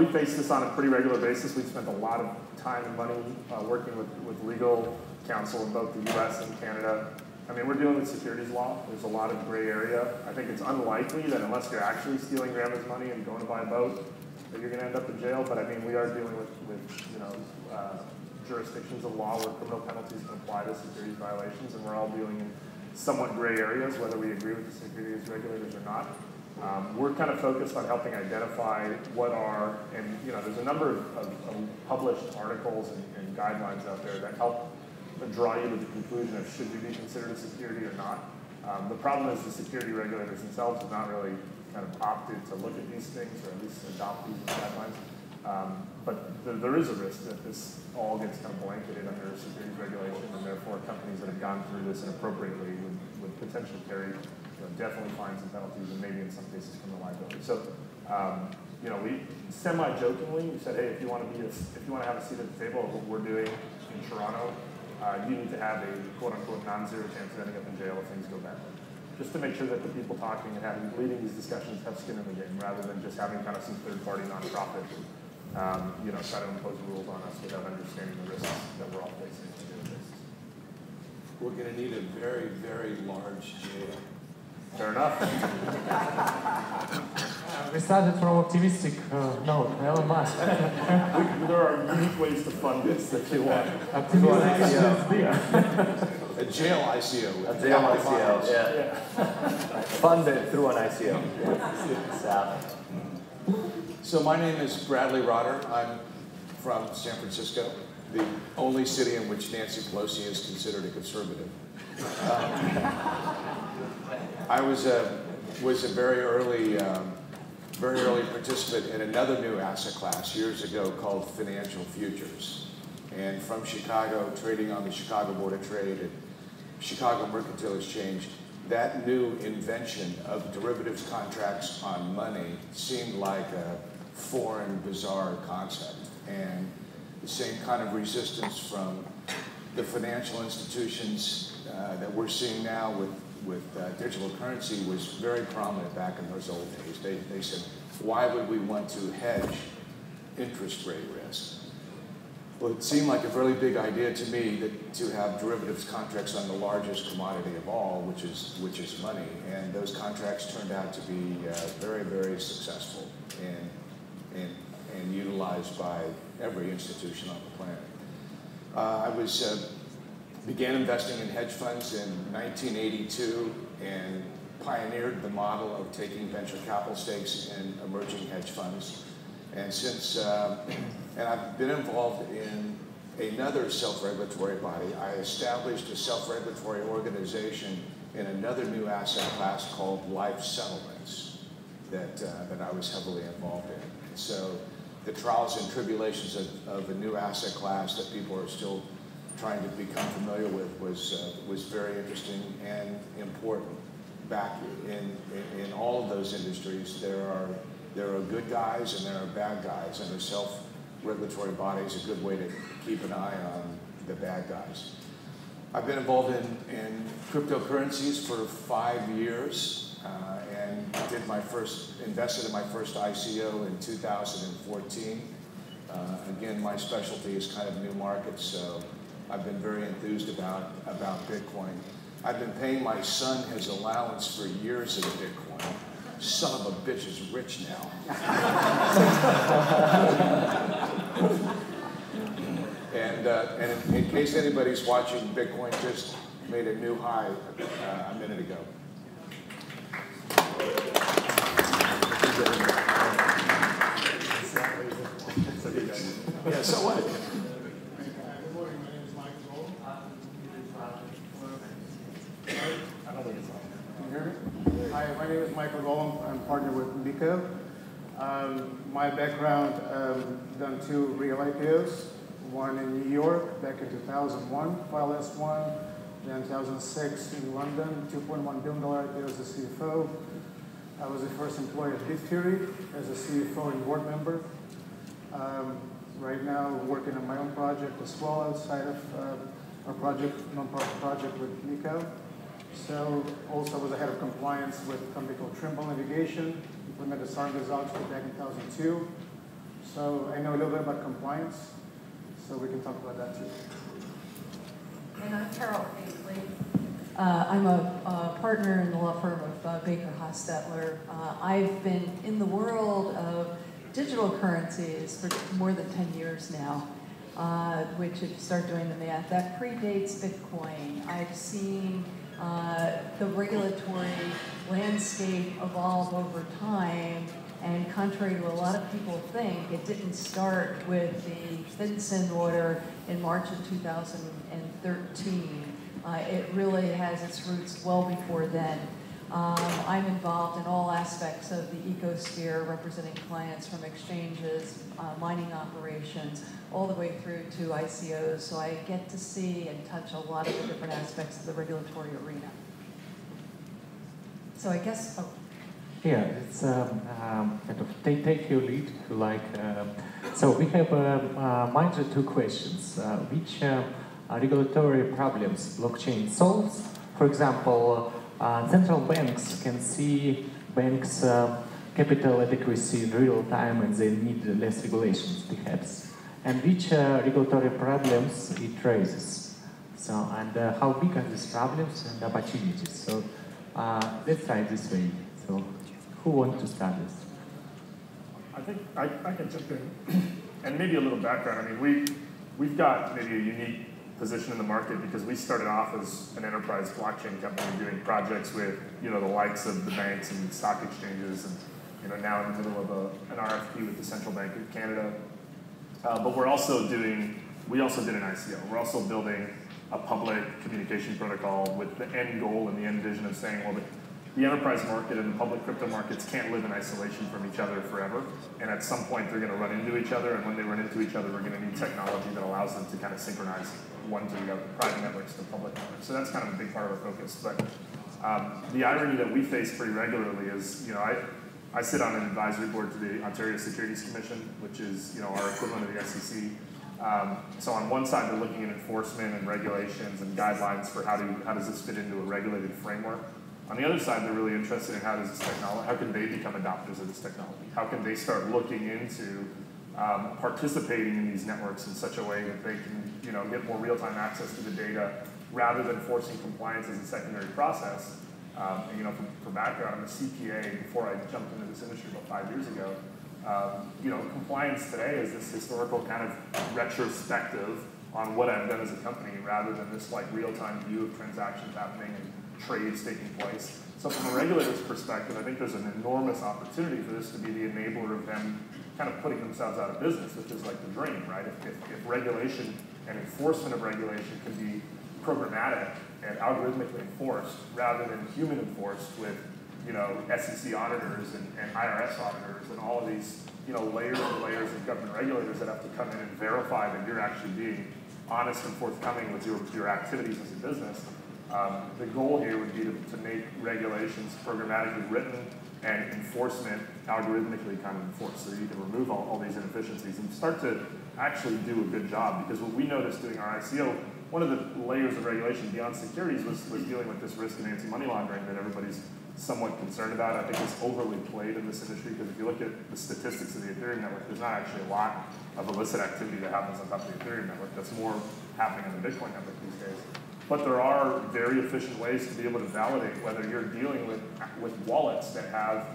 face this on a pretty regular basis. We've spent a lot of time and money working with legal counsel in both the U.S. and Canada. I mean, we're dealing with securities law. There's a lot of gray area. I think it's unlikely that unless you're actually stealing grandma's money and going to buy a boat, that you're going to end up in jail. But I mean, we are dealing with jurisdictions of law where criminal penalties can apply to securities violations, and we're all dealing in somewhat gray areas, whether we agree with the securities regulators or not. We're kind of focused on helping identify what are, and there's a number of published articles and guidelines out there that help draw you to the conclusion of should you be considered a security or not. The problem is the security regulators themselves have not really kind of opted to look at these things or at least adopt these guidelines. But there is a risk that this all gets kind of blanketed under securities regulation, and therefore companies that have gone through this inappropriately would potentially carry definitely fines and penalties, and maybe in some cases criminal liability. So, we semi-jokingly said, hey, if you want to have a seat at the table of what we're doing in Toronto, you need to have a quote-unquote non-zero chance of ending up in jail if things go badly. Just to make sure that the people talking and leading these discussions have skin in the game, rather than just having kind of some third-party nonprofit, try to impose rules on us without understanding the risks that we're all facing on a daily basis. We're going to need a very, very large jail. Fair enough. We started from optimistic note, Elon Musk. There are unique ways to fund this if you want. A jail ICO. A jail ICO, yeah. Funded through an ICO. So my name is Bradley Rotter. I'm from San Francisco, the only city in which Nancy Pelosi is considered a conservative. I was a very early participant in another new asset class years ago called financial futures. And from Chicago, trading on the Chicago Board of Trade and Chicago Mercantile Exchange, that new invention of derivatives contracts on money seemed like a foreign, bizarre concept. And the same kind of resistance from the financial institutions that we're seeing now with digital currency was very prominent back in those old days. They said, why would we want to hedge interest rate risk? Well, it seemed like a really big idea to me to have derivatives contracts on the largest commodity of all, which is money. And those contracts turned out to be very, very successful and utilized by every institution on the planet. I began investing in hedge funds in 1982 and pioneered the model of taking venture capital stakes in emerging hedge funds. And since, and I've been involved in another self-regulatory body. I established a self-regulatory organization in another new asset class called life settlements that I was heavily involved in. So the trials and tribulations of a new asset class that people are still trying to become familiar with was very interesting and important. Back in all of those industries, there are good guys and there are bad guys, and a self-regulatory body is a good way to keep an eye on the bad guys. I've been involved in cryptocurrencies for 5 years and invested in my first ICO in 2014. Again, my specialty is kind of new markets, so I've been very enthused about Bitcoin. I've been paying my son his allowance for years in Bitcoin. Son of a bitch is rich now. And in case anybody's watching, Bitcoin just made a new high a minute ago. Yeah, so what? Good morning, my name is Michael Gold. I don't think it's on. Can you hear me? Hi, my name is Michael Golem. I'm partnered with Nico. My background, done 2 real IPOs. One in New York back in 2001, file S1. Then 2006 in London, $2.1 billion IPO as a CFO. I was the first employee at BitFury as a CFO and board member. Right now, working on my own project as well outside of our project, non-profit project with Nico. So also was the head of compliance with a company called Trimble Navigation, implemented Sarbanes-Oxley back in 2002. So I know a little bit about compliance, so we can talk about that too. And I'm Carol Paisley. I'm a partner in the law firm of Baker Hostetler. I've been in the world of digital currencies for more than 10 years now, which if you start doing the math, that predates Bitcoin. I've seen the regulatory landscape evolve over time, and contrary to a lot of people think, it didn't start with the FinCEN order in March of 2013. It really has its roots well before then. I'm involved in all aspects of the ecosphere, representing clients from exchanges, mining operations, all the way through to ICOs, so I get to see and touch a lot of the different aspects of the regulatory arena. So I guess, Yeah, it's kind of take your lead if you like. So we have major 2 questions. Which regulatory problems blockchain solves? For example, central banks can see banks' capital adequacy in real time, and they need less regulations, perhaps. And which regulatory problems it raises? So, and how big are these problems and opportunities? So, let's try it this way. So, who wants to start this? I think I can jump in. And maybe a little background. I mean, we've got maybe a unique position in the market because we started off as an enterprise blockchain company doing projects with, the likes of the banks and stock exchanges, and, now in the middle of an RFP with the Central Bank of Canada. But we also did an ICO. We're also building a public communication protocol with the end goal and the end vision of saying, well, the enterprise market and the public crypto markets can't live in isolation from each other forever. And at some point, they're going to run into each other. And when they run into each other, we're going to need technology that allows them to kind of synchronize one to the other, private networks to public networks. So that's kind of a big part of our focus. But the irony that we face pretty regularly is, I sit on an advisory board to the Ontario Securities Commission, which is, our equivalent of the SEC. So on one side, they're looking at enforcement and regulations and guidelines for how does this fit into a regulated framework. On the other side, they're really interested in how can they become adopters of this technology? How can they start looking into participating in these networks in such a way that they can, get more real-time access to the data rather than forcing compliance as a secondary process. For background, I'm a CPA before I jumped into this industry about 5 years ago. Compliance today is this historical kind of retrospective on what I've done as a company rather than this real-time view of transactions happening and trades taking place. So from a regulator's perspective, I think there's an enormous opportunity for this to be the enabler of them kind of putting themselves out of business, which is like the dream, right? If regulation and enforcement of regulation can be programmatic and algorithmically enforced rather than human enforced with SEC auditors and IRS auditors and all of these, layers and layers of government regulators that have to come in and verify that you're actually being honest and forthcoming with your activities as a business. The goal here would be to make regulations programmatically written and enforcement algorithmically kind of enforced, so you can remove all these inefficiencies and start to actually do a good job. Because what we noticed doing our ICO, one of the layers of regulation beyond securities was dealing with this risk and anti-money laundering that everybody's somewhat concerned about. I think it's overly played in this industry, because if you look at the statistics of the Ethereum network, there's not actually a lot of illicit activity that happens on top of the Ethereum network. That's more happening on the Bitcoin network these days. But there are very efficient ways to be able to validate whether you're dealing with wallets that have,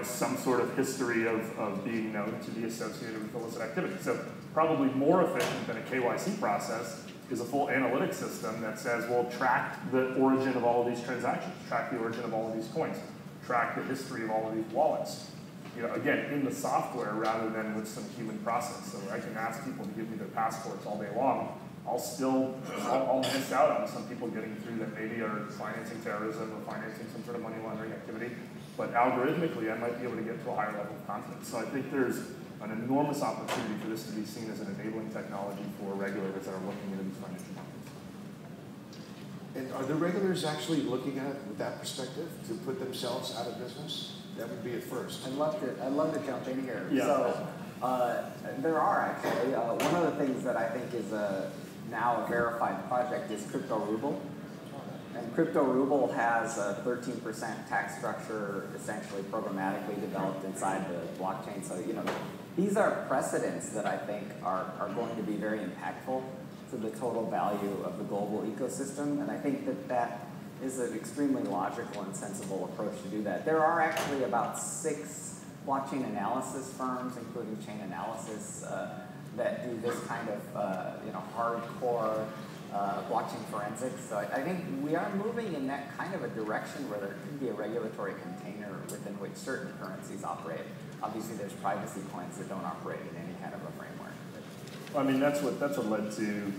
some sort of history of being known to be associated with illicit activity. So probably more efficient than a KYC process is a full analytics system that says, well, track the origin of all of these transactions, track the origin of all of these coins, track the history of all of these wallets. Again, in the software rather than with some human process. So I can ask people to give me their passports all day long. I'll miss out on some people getting through that maybe are financing terrorism or financing some sort of money laundering activity. But algorithmically, I might be able to get to a higher level of confidence. So I think there's an enormous opportunity for this to be seen as an enabling technology for regulators that are looking into these financial markets. And are the regulators actually looking at it with that perspective to put themselves out of business? That would be at first. I'd love to jump in here. Yeah. So there are actually. One of the things that I think is now a verified project is Crypto Ruble. And Crypto Ruble has a 13% tax structure essentially programmatically developed inside the blockchain. So, these are precedents that I think are going to be very impactful to the total value of the global ecosystem. And I think that is an extremely logical and sensible approach to do that. There are actually about 6 blockchain analysis firms, including Chainalysis, that do this kind of hardcore blockchain forensics. So I think we are moving in that kind of a direction where there could be a regulatory container within which certain currencies operate. Obviously, there's privacy coins that don't operate in any kind of a framework. Well, I mean, that's what led to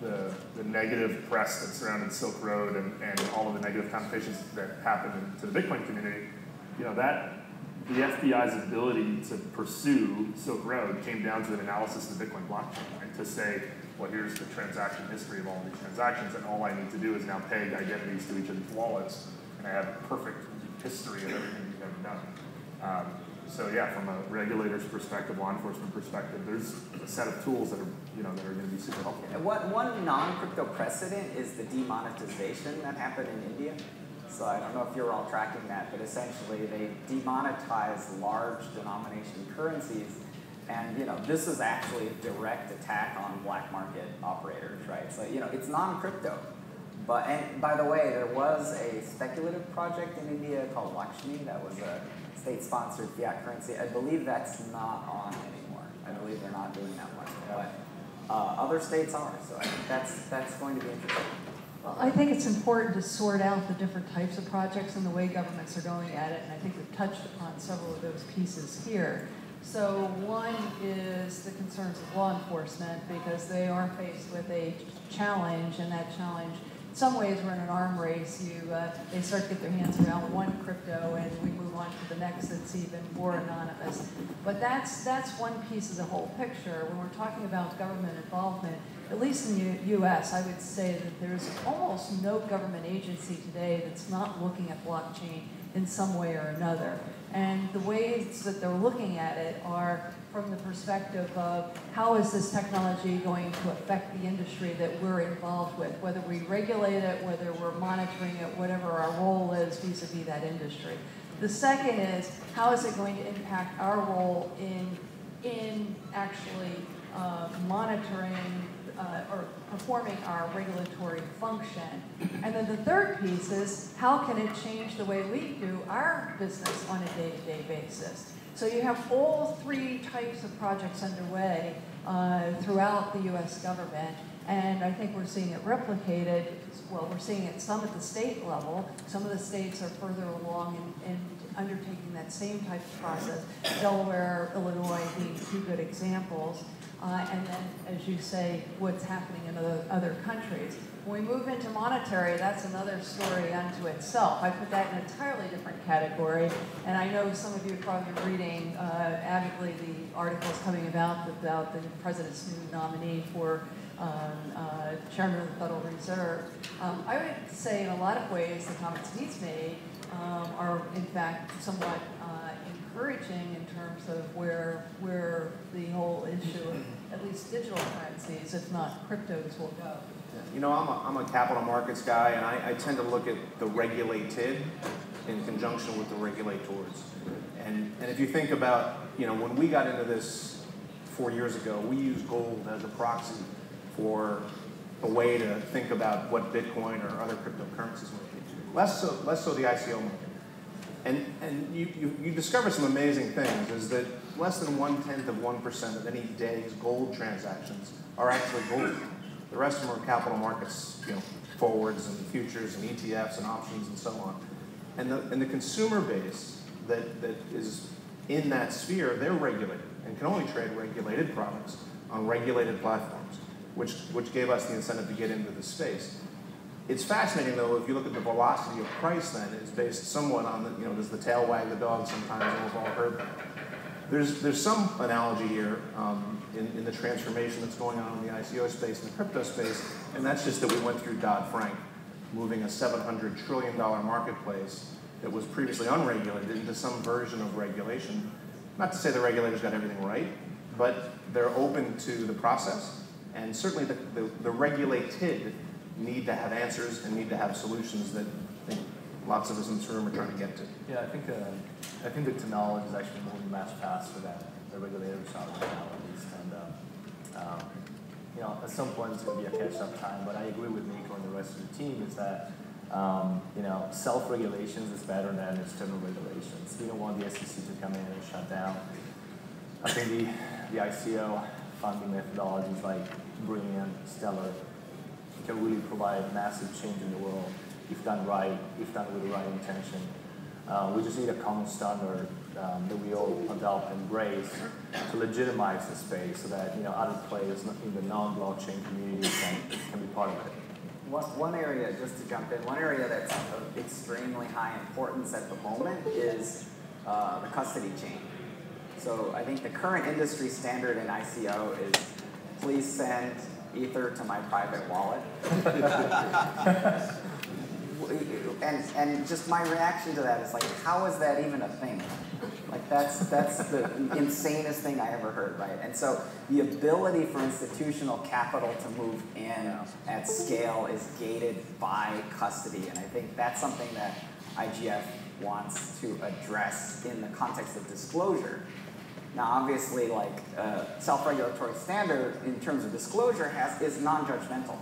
the negative press that surrounded Silk Road and all of the negative connotations that happened to the Bitcoin community. That the FBI's ability to pursue Silk Road came down to an analysis of the Bitcoin blockchain, right? To say, well, here's the transaction history of all of these transactions, and all I need to do is now peg identities to each of these wallets, and I have a perfect history of everything you've ever done. So yeah, from a regulator's perspective, law enforcement perspective, there's a set of tools that are that are going to be super helpful. One non-crypto precedent is the demonetization that happened in India. So I don't know if you're all tracking that, but essentially they demonetized large denomination currencies, and this is actually a direct attack on black market operators, right? So it's non-crypto. But, and by the way, there was a speculative project in India called Lakshmi that was a state-sponsored fiat currency. I believe that's not on anymore. I believe they're not doing that much. But other states are, so I think that's going to be interesting. Well, I think it's important to sort out the different types of projects and the way governments are going at it, and I think we've touched upon several of those pieces here. So one is the concerns of law enforcement, because they are faced with a challenge, and that challenge, in some ways, we're in an arm race. They start to get their hands around one crypto, and we move on to the next that's even more anonymous. But that's one piece of the whole picture. When we're talking about government involvement, at least in the U.S., I would say that there's almost no government agency today that's not looking at blockchain in some way or another. And the ways that they're looking at it are from the perspective of how is this technology going to affect the industry that we're involved with, whether we regulate it, whether we're monitoring it, whatever our role is vis-a-vis that industry. The second is, how is it going to impact our role in actually monitoring or performing our regulatory function. And then the third piece is, how can it change the way we do our business on a day-to-day basis? So you have all 3 types of projects underway throughout the U.S. government, and I think we're seeing it replicated. Well, we're seeing it some at the state level. Some of the states are further along in undertaking that same type of process, Delaware, Illinois being 2 good examples. and then, as you say, what's happening in other countries. When we move into monetary, that's another story unto itself. I put that in an entirely different category, and I know some of you have probably been reading avidly the articles coming about the president's new nominee for chairman of the Federal Reserve. I would say in a lot of ways the comments he's made are in fact somewhat encouraging in terms of where the whole issue of at least digital currencies, if not cryptos, will go. You know, I'm a capital markets guy, and I tend to look at the regulated in conjunction with the regulators. And if you think about, you know, when we got into this 4 years ago, we used gold as a proxy for a way to think about what Bitcoin or other cryptocurrencies might be. Less so the ICO market. And you discover some amazing things, is that less than 0.1% of any day's gold transactions are actually gold. The rest of them are capital markets, you know, forwards and futures and ETFs and options and so on. And the consumer base that is in that sphere, they're regulated and can only trade regulated products on regulated platforms, which gave us the incentive to get into the space. It's fascinating, though, if you look at the velocity of price, then it's based somewhat on the, you know, does the tail wag the dog sometimes, and we've all heard that. There's some analogy here in the transformation that's going on in the ICO space and the crypto space, and that's just that we went through Dodd-Frank, moving a $700 trillion marketplace that was previously unregulated into some version of regulation. Not to say the regulators got everything right, but they're open to the process, and certainly the regulated need to have answers and need to have solutions that I think lots of us in this room are trying to get to. Yeah, I think the technology is actually moving much faster than the regulators are right now, at least. And you know, at some point it's going to be a catch-up time. But I agree with Nico and the rest of the team is that you know, self-regulations is better than external regulations. We don't want the SEC to come in and shut down. I think the ICO funding methodologies like Brilliant, Stellar, can really provide massive change in the world if done right, if done with the right intention. We just need a common standard that we all adopt and embrace to legitimize the space so that, you know, other players in the non-blockchain community can be part of it. One area, just to jump in, one area that's of extremely high importance at the moment is the custody chain. So I think the current industry standard in ICO is please send Ether to my private wallet. and just my reaction to that is like, how is that even a thing? Like that's the insanest thing I ever heard, right? And so the ability for institutional capital to move in at scale is gated by custody, and I think that's something that IGF wants to address in the context of disclosure. Now, obviously, like self-regulatory standard in terms of disclosure is non-judgmental.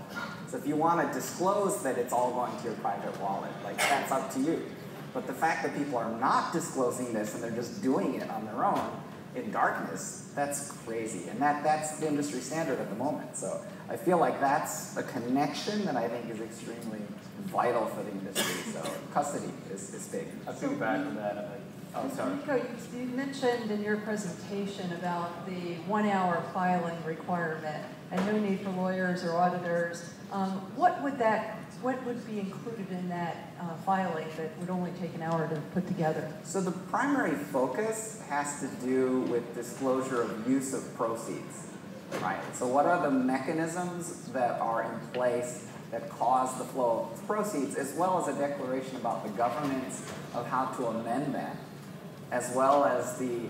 So if you want to disclose that it's all going to your private wallet, like that's up to you. But the fact that people are not disclosing this and they're just doing it on their own in darkness, that's crazy. And that's the industry standard at the moment. So I feel like that's a connection that I think is extremely vital for the industry. So custody is big. I think back on that. Oh, sorry. Nico, you mentioned in your presentation about the 1 hour filing requirement and no need for lawyers or auditors. What would be included in that filing that would only take an hour to put together? So the primary focus has to do with disclosure of use of proceeds, right? So what are the mechanisms that are in place that cause the flow of proceeds, as well as a declaration about the governance of how to amend that, as well as the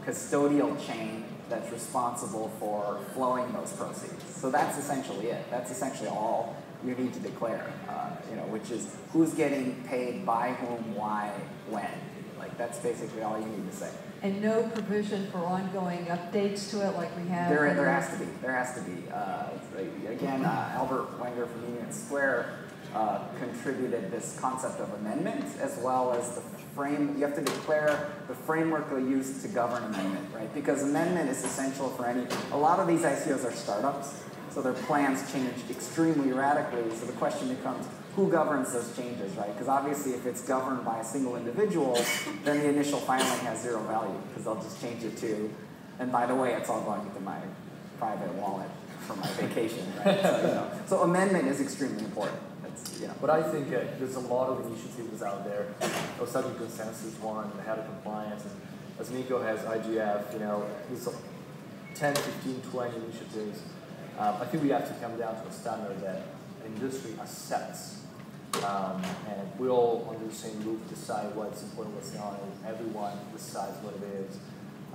custodial chain that's responsible for flowing those proceeds. So that's essentially it. That's essentially all you need to declare, which is who's getting paid by whom, why, when. Like that's basically all you need to say. And no provision for ongoing updates to it like we have? There has to be. There has to be. Again, Albert Wenger from Union Square contributed this concept of amendment, as well as the you have to declare the framework you'll use to govern amendment, right? Because amendment is essential for a lot of these ICOs are startups, so their plans change extremely radically. So the question becomes, who governs those changes, right? Because obviously if it's governed by a single individual, then the initial filing has zero value, because they'll just change it to, and by the way, it's all going into my private wallet for my vacation, right? So, so amendment is extremely important. But I think there's a lot of initiatives out there. Osaka Consensus one, the head of compliance, and as Nico has IGF, there's 10, 15, 20 initiatives. I think we have to come down to a standard that industry accepts. And we all on the same roof decide what's important, what's not, and everyone decides what it is.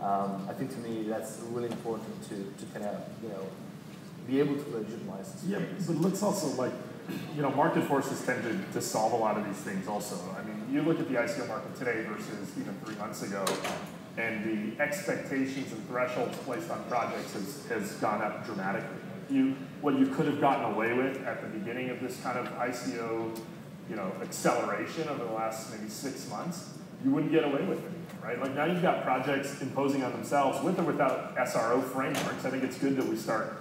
I think to me that's really important to kind of, be able to legitimize this. Yeah, but let's also market forces tend to solve a lot of these things also. I mean, you look at the ICO market today versus even 3 months ago, and the expectations and thresholds placed on projects has gone up dramatically. What you could have gotten away with at the beginning of this kind of ICO, acceleration over the last maybe 6 months, you wouldn't get away with it, right? Like now you've got projects imposing on themselves with or without SRO frameworks. I think it's good that we start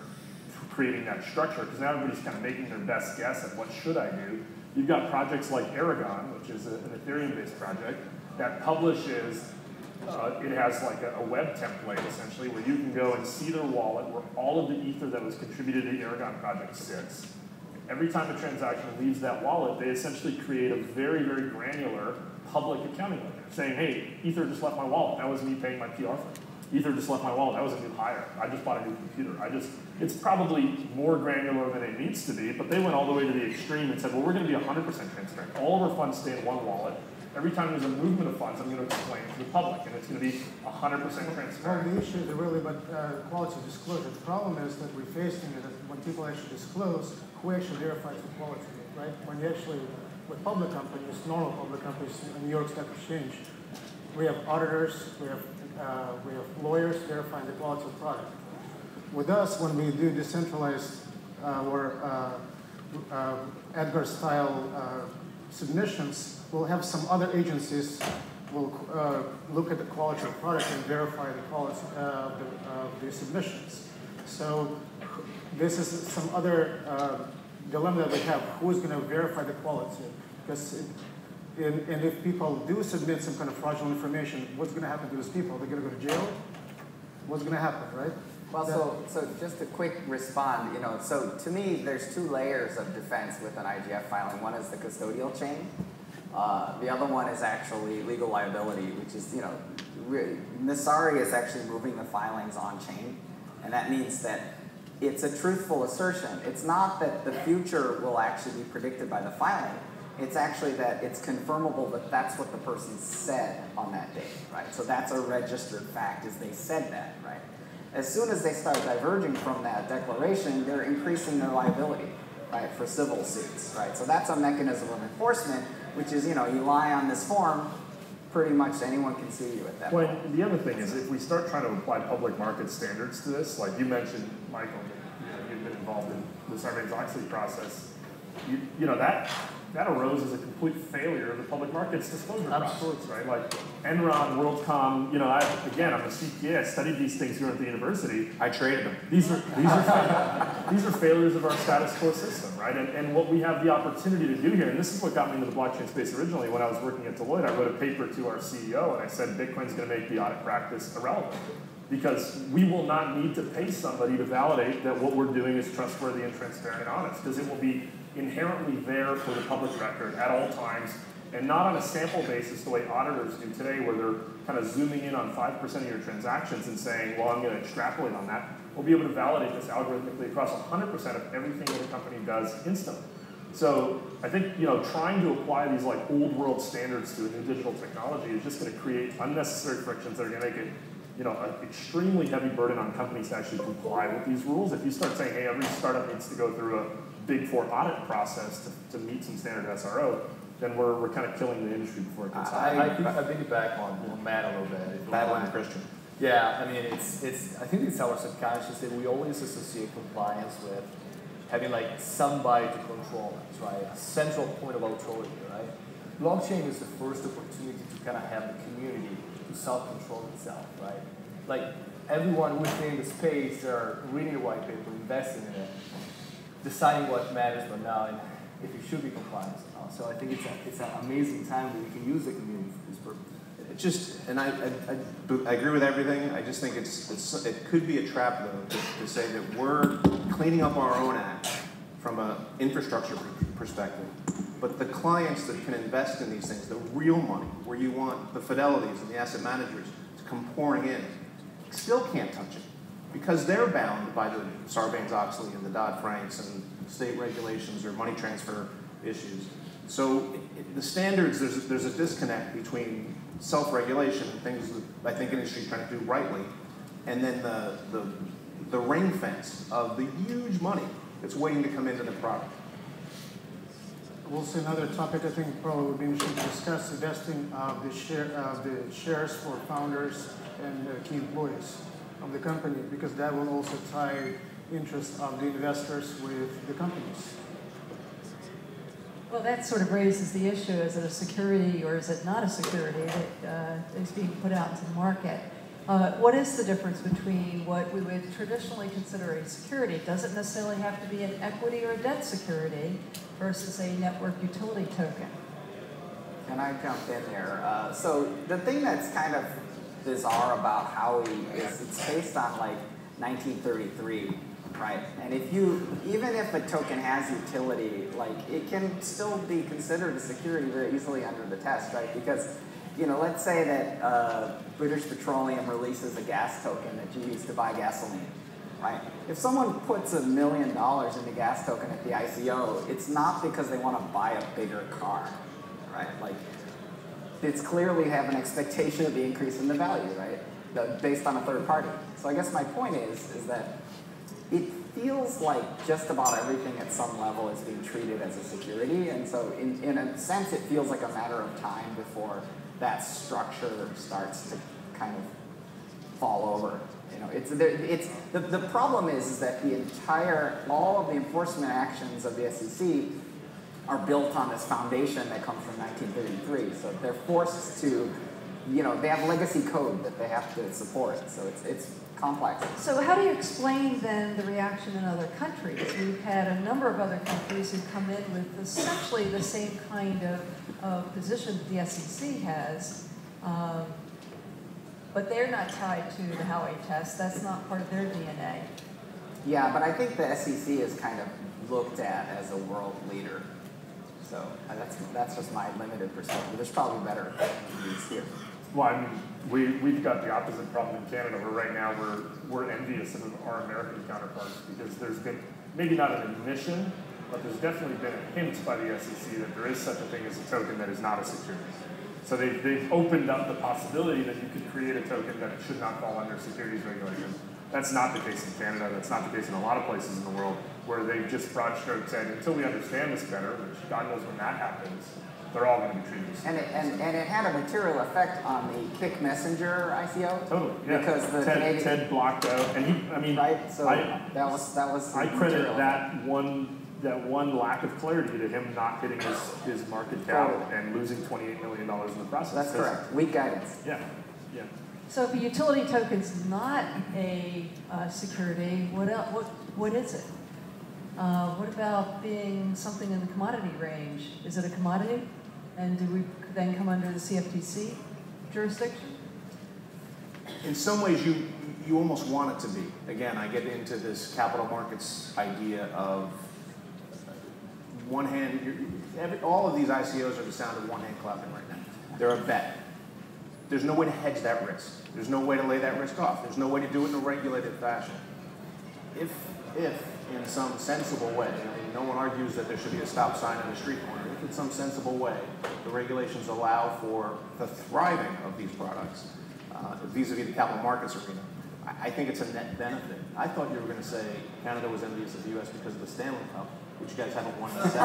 creating that structure because now everybody's kind of making their best guess at what should I do. You've got projects like Aragon, which is an Ethereum-based project that publishes, it has like a web template essentially where you can go and see their wallet where all of the ether that was contributed to the Aragon project sits. Every time a transaction leaves that wallet, they essentially create a very, very granular public accounting ledger saying, hey, ether just left my wallet. That was me paying my PR fee. Ether just left my wallet. That was a new hire. I just bought a new computer. It's probably more granular than it needs to be, but they went all the way to the extreme and said, well, we're going to be 100% transparent. All of our funds stay in one wallet. Every time there's a movement of funds, I'm going to explain it to the public, and it's going to be 100% transparent. Well, the issue is really about quality of disclosure. The problem is that we're facing it when people actually disclose, who actually verifies the quality, right? When you actually, with public companies, normal public companies in New York Stock Exchange, we have auditors, we have lawyers verifying the quality of the product. With us, when we do decentralized or Edgar-style submissions, we'll have some other agencies will look at the quality of the product and verify the quality of the submissions. So this is some other dilemma that we have. Who's going to verify the quality? Because and if people do submit some kind of fraudulent information, what's going to happen to those people? They're going to go to jail? What's going to happen, right? Well, so just a quick respond, so to me, there's 2 layers of defense with an IGF filing. One is the custodial chain. The other one is actually legal liability, which is, Messari is actually moving the filings on chain, and that means that it's a truthful assertion. It's not that the future will actually be predicted by the filing. It's actually that it's confirmable that that's what the person said on that date, right? So that's a registered fact, is they said that, right? As soon as they start diverging from that declaration, they're increasing their liability, right, for civil suits, right? So that's a mechanism of enforcement, which is, you lie on this form, pretty much anyone can sue you at that point. Well, the other thing is if we start trying to apply public market standards to this, like you mentioned, Michael, you've been involved in the Sarbanes-Oxley process, that arose as a complete failure of the public markets disclosure process, right? Like Enron, WorldCom, I'm a CPA, I studied these things here at the university. I traded them. These are failures of our status quo system, right? And what we have the opportunity to do here, and this is what got me into the blockchain space originally. When I was working at Deloitte, I wrote a paper to our CEO, and I said Bitcoin's going to make the audit practice irrelevant. Because we will not need to pay somebody to validate that what we're doing is trustworthy and transparent and honest, because it will be inherently there for the public record at all times, and not on a sample basis the way auditors do today, where they're kind of zooming in on 5% of your transactions and saying, well, I'm going to extrapolate on that. We'll be able to validate this algorithmically across 100% of everything that a company does instantly. So I think, trying to apply these like old world standards to a new digital technology is just going to create unnecessary frictions that are going to make it an extremely heavy burden on companies to actually comply with these rules. If you start saying, hey, every startup needs to go through a Big Four audit process to meet some standard SRO, then we're kind of killing the industry before it gets started. I piggyback on Matt a little bit. Matt and Christian. Yeah, I mean, I think it's our subconscious that we always associate compliance with having like somebody to control us, right? A central point of authority, right? Blockchain is the first opportunity to kind of have the community to self-control itself, right? Like everyone within the space, they're reading the white paper, investing in it, deciding what matters but now, and if you should be compliant. So I think it's an amazing time where we can use the community for this purpose. It just, and I agree with everything. I just think it could be a trap though to say that we're cleaning up our own act from an infrastructure perspective. But the clients that can invest in these things, the real money, where you want the Fidelities and the asset managers to come pouring in, still can't touch it because they're bound by the Sarbanes-Oxley and the Dodd-Franks and state regulations or money transfer issues. So the standards, there's a disconnect between self-regulation and things that I think industry is trying to do rightly, and then the ring fence of the huge money that's waiting to come into the product. Also, another topic I think probably would be interesting to discuss: the vesting of the shares for founders and key employees of the company, because that will also tie interest of the investors with the companies. Well, that sort of raises the issue: is it a security or is it not a security that is being put out into the market? What is the difference between what we would traditionally consider a security? Does it necessarily have to be an equity or a debt security versus a network utility token? Can I jump in there? So the thing that's kind of bizarre about Howey is it's based on like 1933, right? And even if a token has utility, like it can still be considered a security very easily under the test, right? Because let's say that British Petroleum releases a gas token that you use to buy gasoline, right? If someone puts $1 million in the gas token at the ICO, it's not because they want to buy a bigger car, right? Like, it's clearly have an expectation of the increase in the value, right? Based on a third party. So I guess my point is that it feels like just about everything at some level is being treated as a security, and so in a sense it feels like a matter of time before that structure starts to kind of fall over. The problem is that all of the enforcement actions of the SEC are built on this foundation that comes from 1933. So they're forced to, they have legacy code that they have to support. So it's complex. So how do you explain then the reaction in other countries? We've had a number of other countries who come in with essentially the same kind of position that the SEC has, but they're not tied to the Howey test. That's not part of their DNA. Yeah, but I think the SEC is kind of looked at as a world leader. So that's just my limited perspective. There's probably better views here. Well, I mean, we've got the opposite problem in Canada, where right now we're envious of our American counterparts because there's been, maybe not an admission, but there's definitely been a hint by the SEC that there is such a thing as a token that is not a security. So they've opened up the possibility that you could create a token that should not fall under securities regulation. That's not the case in Canada. That's not the case in a lot of places in the world, where they've just broad stroke said, until we understand this better, which God knows when that happens, they're all going to be treated as and it had a material effect on the Kik Messenger ICO. Totally, yeah. Because the Ted blocked out, and right. So that was. I credit that one lack of clarity to him not hitting his market cap and losing $28 million in the process. That's correct. Weak guidance. Yeah. So if a utility token's not a security, what is it? What about being something in the commodity range? Is it a commodity? And do we then come under the CFTC jurisdiction? In some ways, you almost want it to be. Again, I get into this capital markets idea of one hand. All of these ICOs are the sound of one hand clapping right now. They're a bet. There's no way to hedge that risk. There's no way to lay that risk off. There's no way to do it in a regulated fashion. If in some sensible way, no one argues that there should be a stop sign on the street corner, if in some sensible way the regulations allow for the thriving of these products vis-a-vis the capital markets arena, I think it's a net benefit. I thought you were going to say Canada was envious of the U.S. because of the Stanley Cup, which you guys haven't won in 7 years.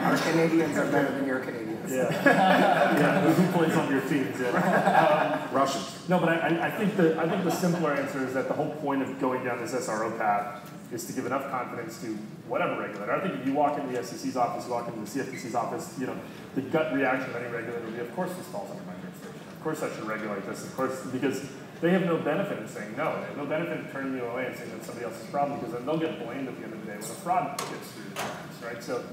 Our Canadians are better than your Canadians. Yeah. Who plays on your teams? Yeah. Russians. No, but I think the simpler answer is that the whole point of going down this SRO path is to give enough confidence to whatever regulator. I think if you walk into the SEC's office, you walk into the CFTC's office, the gut reaction of any regulator would be, of course this falls under my jurisdiction. Of course I should regulate this. Of course, because they have no benefit in saying no. They have no benefit in turning you away and saying that's somebody else's problem, because then they'll get blamed at the end of the day when a fraud gets through the hands, right? So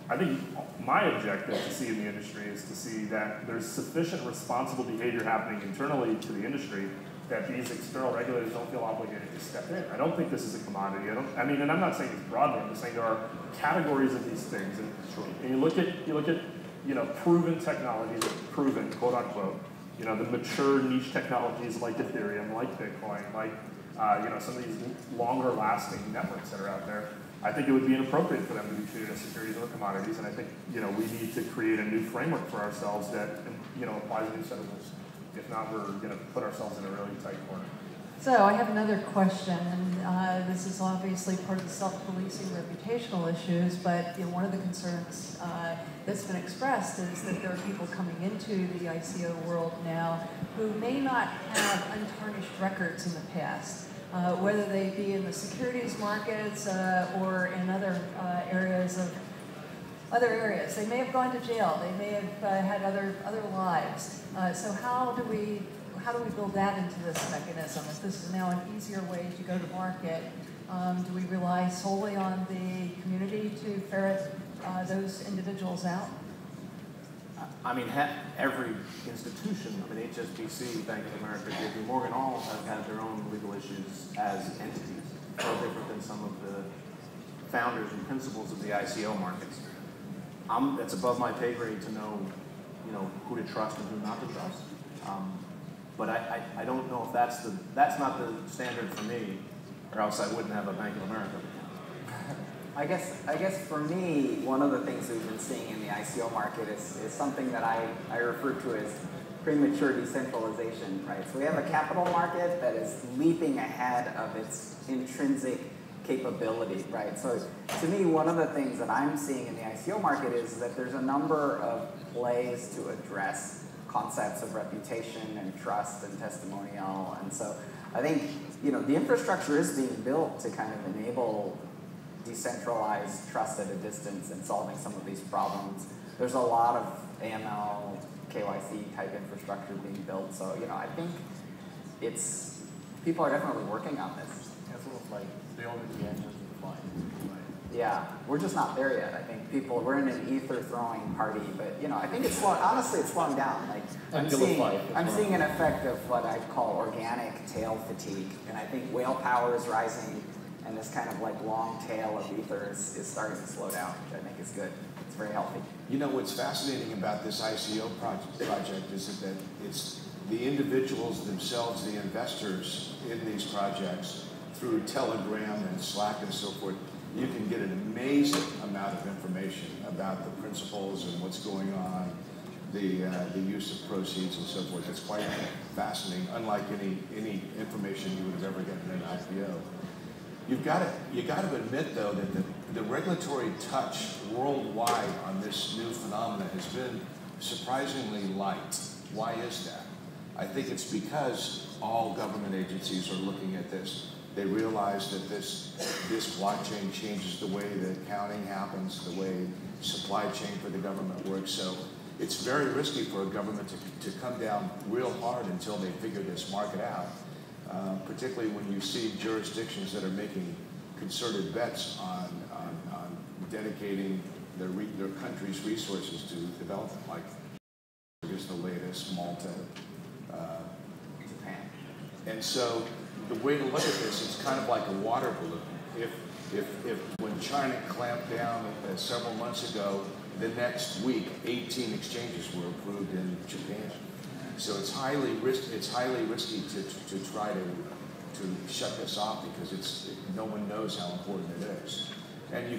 I think my objective to see in the industry is to see that there's sufficient responsible behavior happening internally to the industry that these external regulators don't feel obligated to step in. I don't think this is a commodity. I mean, and I'm not saying it's broadly. I'm just saying there are categories of these things, and you look at proven technologies, proven quote unquote. The mature niche technologies like Ethereum, like Bitcoin, like some of these longer lasting networks that are out there. I think it would be inappropriate for them to be treated as securities or commodities, and I think we need to create a new framework for ourselves that applies a new set of rules. If not, we're going to put ourselves in a really tight corner. So I have another question, and this is obviously part of the self-policing reputational issues, but one of the concerns that's been expressed is that there are people coming into the ICO world now who may not have untarnished records in the past, whether they be in the securities markets or in other areas. They may have gone to jail. They may have had other lives. So how do we build that into this mechanism? If this is now an easier way to go to market, do we rely solely on the community to ferret those individuals out? I mean, every institution, HSBC, Bank of America, JP Morgan, all have had their own legal issues as entities, no different than some of the founders and principles of the ICO markets. It's above my pay grade to know, who to trust and who not to trust. But I don't know if that's not the standard for me, or else I wouldn't have a Bank of America. I guess for me, one of the things we've been seeing in the ICO market is something that I refer to as premature decentralization, right? So we have a capital market that is leaping ahead of its intrinsic capability, right? So to me, one of the things that I'm seeing in the ICO market is that there's a number of plays to address concepts of reputation and trust and testimonial. And so I think, the infrastructure is being built to kind of enable decentralized trust at a distance and solving some of these problems. There's a lot of AML, KYC type infrastructure being built. So, I think people are definitely working on this. It's almost like building the engines of the flight. Yeah, we're just not there yet. I think we're in an ether throwing party, but I think honestly it's slowing down. Like I'm seeing an effect of what I call organic tail fatigue, and I think whale power is rising, and this kind of long tail of ether is starting to slow down, which I think is good. It's very healthy. What's fascinating about this ICO project is that it's the individuals themselves, the investors in these projects, through Telegram and Slack and so forth, you can get an amazing amount of information about the principles and what's going on, the use of proceeds and so forth. It's quite fascinating, unlike any information you would have ever gotten in an IPO. You got to admit though that the regulatory touch worldwide on this new phenomenon has been surprisingly light. Why is that? I think it's because all government agencies are looking at this. They realize that this blockchain changes the way that accounting happens, the way supply chain for the government works. So it's very risky for a government to come down real hard until they figure this market out, particularly when you see jurisdictions that are making concerted bets on dedicating their country's resources to development, like is the latest, Malta, Japan. And so the way to look at this is kind of like a water balloon. If when China clamped down several months ago, the next week 18 exchanges were approved in Japan. So it's highly risky to try to shut this off because no one knows how important it is. And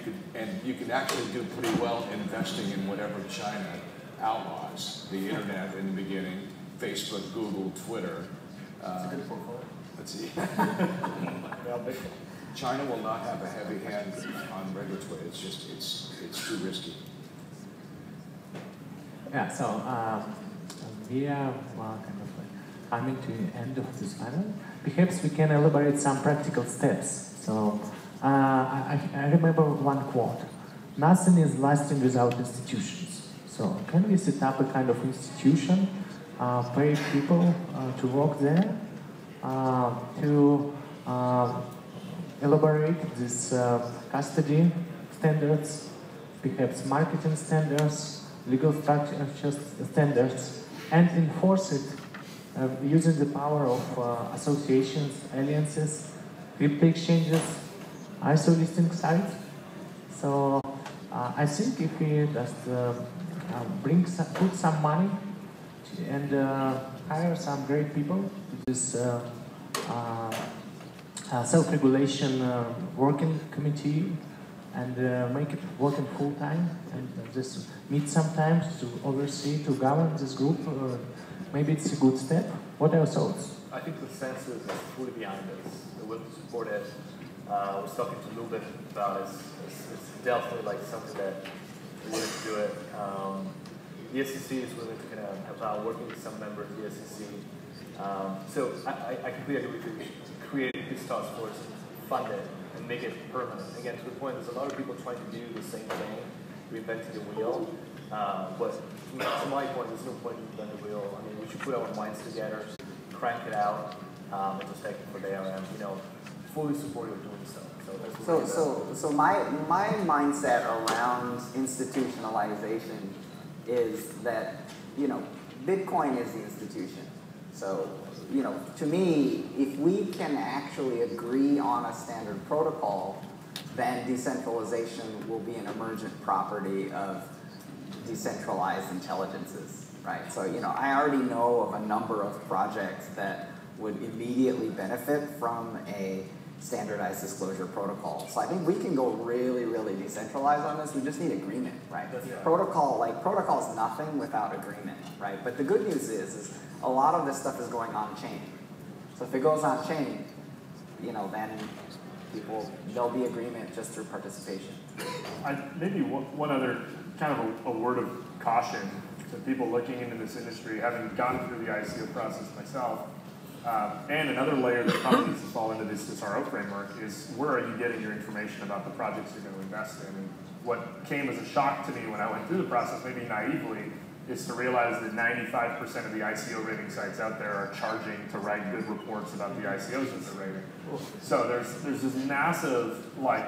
you can actually do pretty well investing in whatever China outlaws. The internet in the beginning, Facebook, Google, Twitter. It's a good portfolio. Let's see. China will not have a heavy hand on regulatory. It's too risky. Yeah. So we are kind of coming to the end of this panel. Perhaps we can elaborate some practical steps. So I remember one quote: "Nothing is lasting without institutions." So can we set up a kind of institution, pay people to work there, to elaborate this custody standards perhaps marketing standards, legal structure standards, and enforce it using the power of associations, alliances, crypto exchanges, ISO listing sites. So I think if we just put some money and hire some great people to this self-regulation working committee and make it working full-time and just meet sometimes to oversee, to govern this group, maybe it's a good step. What are your thoughts? I think the consensus is fully behind this. The will to support it. I was talking to a little bit about it. It's definitely like something that we're willing to do it. The SEC is willing to kind of help out, working with some members of the SEC. So I completely agree with you. We should create this task force, fund it, and make it permanent. Again, to the point, there's a lot of people trying to do the same thing, reinventing the wheel. But to my point, there's no point in reinventing the wheel. I mean, we should put our minds together, crank it out, and just take it for there. And fully supportive of doing so. So my mindset around institutionalization is that Bitcoin is the institution. So to me, if we can actually agree on a standard protocol, then decentralization will be an emergent property of decentralized intelligences, right? So I already know of a number of projects that would immediately benefit from a standardized disclosure protocol. So I think we can go really, really decentralized on this. We just need agreement, right? Yeah. Protocol is nothing without agreement, right? But the good news is a lot of this stuff is going on chain. So if it goes on chain, then there'll be agreement just through participation. Maybe one other kind of a word of caution to people looking into this industry, having gone through the ICO process myself. And another layer that probably needs to fall into this SRO framework is where are you getting your information about the projects you're going to invest in? And what came as a shock to me when I went through the process, maybe naively, is to realize that 95% of the ICO rating sites out there are charging to write good reports about the ICOs that they're rating. So there's this massive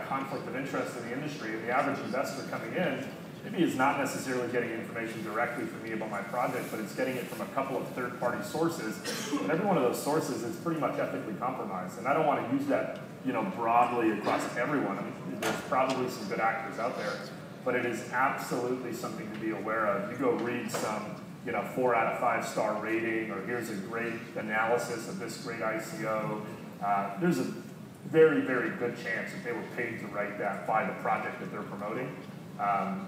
conflict of interest in the industry, and the average investor coming in maybe is not necessarily getting information directly from me about my project, but it's getting it from a couple of third-party sources. And every one of those sources is pretty much ethically compromised. And I don't want to use that, broadly across everyone. I mean, there's probably some good actors out there, but it is absolutely something to be aware of. You go read some, 4 out of 5 star rating, or here's a great analysis of this great ICO. There's a very, very good chance that they were paid to write that by the project that they're promoting.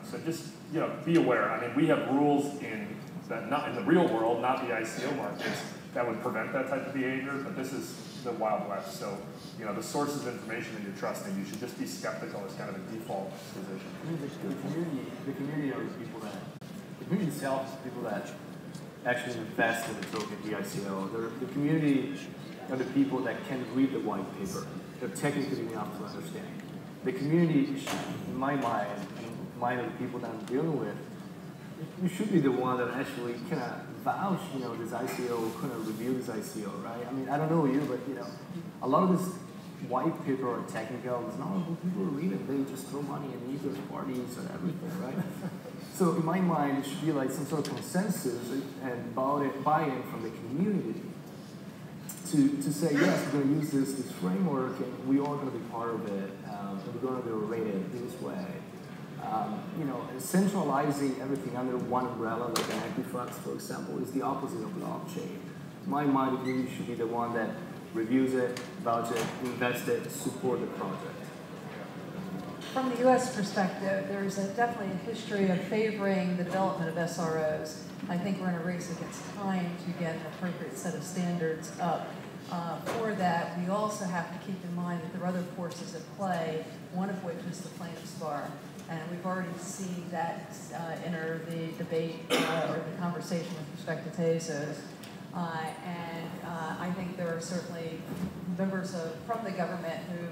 So just be aware. I mean, we have rules not in the real world, not the ICO markets, that would prevent that type of behavior. But this is the Wild West. So the sources of information that you're trusting, you should just be skeptical as kind of a default position. I mean, the community are the people the community itself is people that actually invest in the token, the ICO. The community are the people that can read the white paper. They're technically enough to understand. The community, in my mind, of the people that I'm dealing with, you should be the one that actually kind of vouch, this ICO, kind of review this ICO, right? I mean, I don't know you, but a lot of this white paper or technical, there's not a lot of people who read it. They just throw money and eat those parties and everything, right? So in my mind, it should be like some sort of consensus and buy-in from the community to say, yes, we're going to use this framework, and we are going to be part of it, and we're going to be rated this way. Centralizing everything under one umbrella, like an Equifax, for example, is the opposite of blockchain. In my mind, it really should be the one that reviews it, vouch it, invest it, support the project. From the U.S. perspective, there's definitely a history of favoring the development of SROs. I think we're in a race against time to get an appropriate set of standards up. For that, we also have to keep in mind that there are other forces at play, one of which is the plaintiff's bar. And we've already seen that enter the debate or the conversation with respect to TESOs. I think there are certainly members from the government who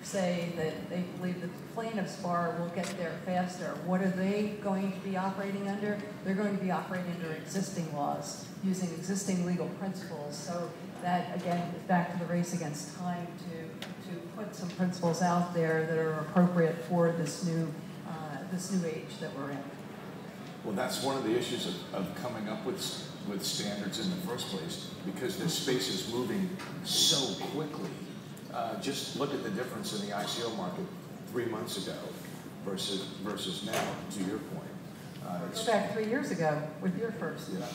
say that they believe that the plaintiff's bar will get there faster. What are they going to be operating under? They're going to be operating under existing laws, using existing legal principles. So that, again, is back to the race against time to put some principles out there that are appropriate for this new this new age that we're in. Well, that's one of the issues of coming up with standards in the first place, because this space is moving so quickly. Just look at the difference in the ICO market 3 months ago versus now, to your point. Go back 3 years ago with your first. Yeah.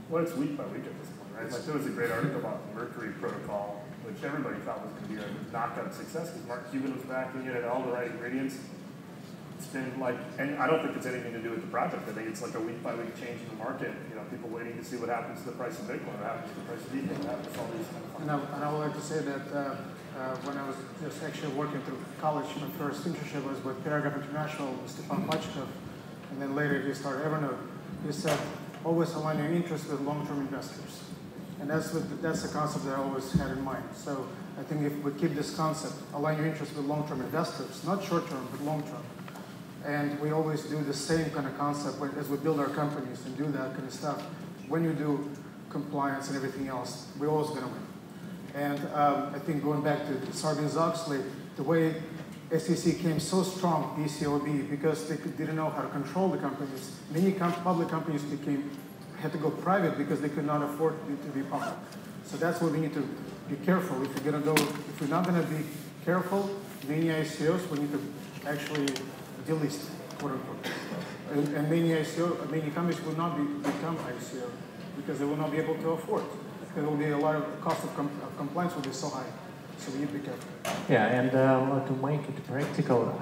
Well, it's week by week at this point, right? Like there was a great article about the Mercury protocol, which everybody thought was going to be a knockout success because Mark Cuban was backing it, had all the right ingredients. It's been like, and I don't think it's anything to do with the project. I think it's like a week by week change in the market. You know, people waiting to see what happens to the price of Bitcoin, what happens to the price of Ether, what happens to all these kind of things. And I would like to say that when I was just actually working through college, my first internship was with Paragraph International with Stepan Pachkov, and then later he started Evernote. He said, always align your interests with long-term investors. And that's the concept that I always had in mind. So I think if we keep this concept, align your interests with long-term investors, not short-term, but long-term. And we always do the same kind of concept as we build our companies and do that kind of stuff. When you do compliance and everything else, we're always going to win. And I think going back to Sarbanes-Oxley, the way SEC came so strong, PCAOB, because they didn't know how to control the companies. Many public companies had to go private because they could not afford to be public. So that's why we need to be careful. If we're not going to be careful, many ICOs, we need to actually delist, quote unquote. And many companies will not become ICO because they will not be able to afford. There will be a lot of cost of compliance will be so high. So we need to be careful. Yeah, and to make it practical,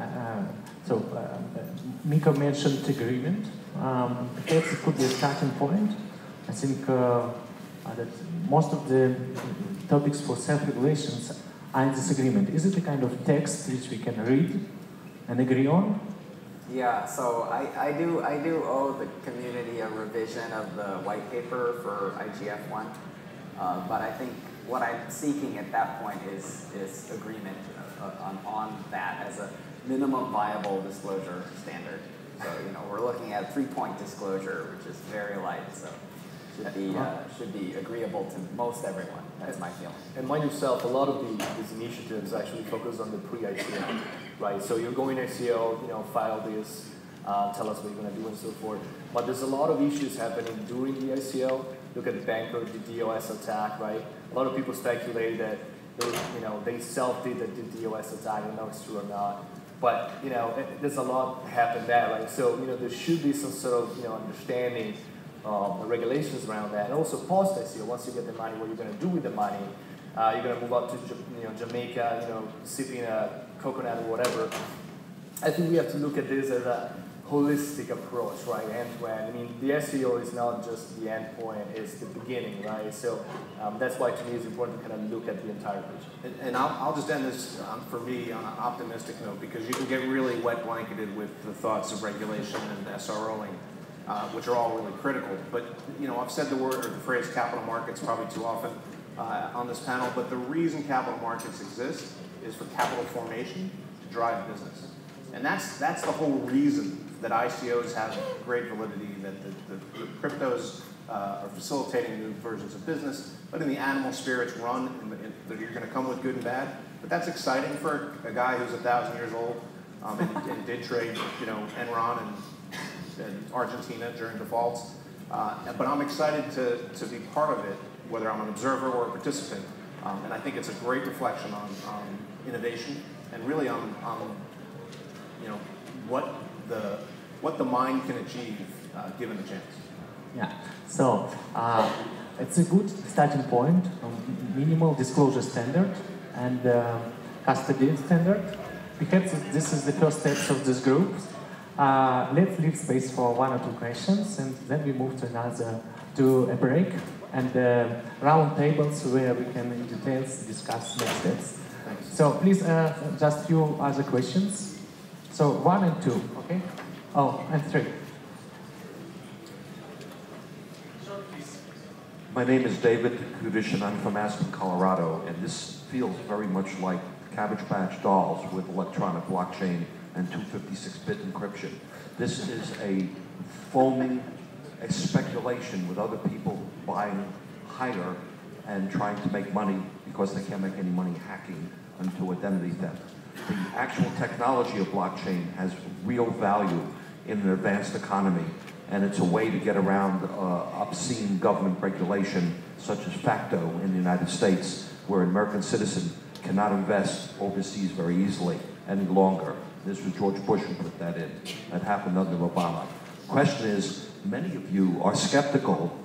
Miko mentioned agreement. That could be a starting point. I think that most of the topics for self-regulations are in this agreement. Is it a kind of text which we can read and agree on? Yeah, so I do owe the community a revision of the white paper for IGF-1, but I think what I'm seeking at that point is agreement on that as a minimum viable disclosure standard. So we're looking at a 3-point disclosure, which is very light, so should be agreeable to most everyone. That's my feeling. And mind yourself, a lot of these initiatives actually focus on the pre-ICO, right? So you're going ICO, file this, tell us what you're going to do and so forth. But there's a lot of issues happening during the ICO. Look at the Banker, the DOS attack, right? A lot of people speculate that they self-did the DOS attack. I don't know if it's true or not. But there's a lot happened there, right? So there should be some sort of understanding the regulations around that, and also post ICO. Once you get the money, what you're going to do with the money? You're going to move up to Jamaica, sipping a coconut or whatever. I think we have to look at this as a holistic approach, right? End-to-end. I mean, the SEO is not just the end point; it's the beginning, right? So that's why to me it's important to kind of look at the entire picture. And I'll just end this for me on an optimistic note, because you can get really wet blanketed with the thoughts of regulation and SROing, which are all really critical. But I've said the word or the phrase capital markets probably too often on this panel. But the reason capital markets exist is for capital formation to drive business, and that's the whole reason that ICOs have great validity, that the cryptos are facilitating new versions of business, letting the animal spirits run, that you're going to come with good and bad. But that's exciting for a guy who's 1,000 years old and did trade, Enron and Argentina during defaults. But I'm excited to be part of it, whether I'm an observer or a participant. And I think it's a great reflection on innovation and really on what the mind can achieve given the chance. Yeah, so it's a good starting point, minimal disclosure standard and custody standard. Perhaps this is the first steps of this group. Let's leave space for 1 or 2 questions, and then we move to a break and round tables where we can in details discuss next steps. Thanks. So please, just few other questions. So 1 and 2, okay? Oh, and 3. My name is David Kudish, and I'm from Aspen, Colorado, and this feels very much like Cabbage Patch Dolls with electronic blockchain and 256-bit encryption. This is a foaming a speculation with other people buying higher and trying to make money because they can't make any money hacking into identity theft. the actual technology of blockchain has real value in an advanced economy, and it's a way to get around obscene government regulation, such as FACTO in the United States, where an American citizen cannot invest overseas very easily any longer. This was George Bush who put that in. That happened under Obama. Question is, many of you are skeptical,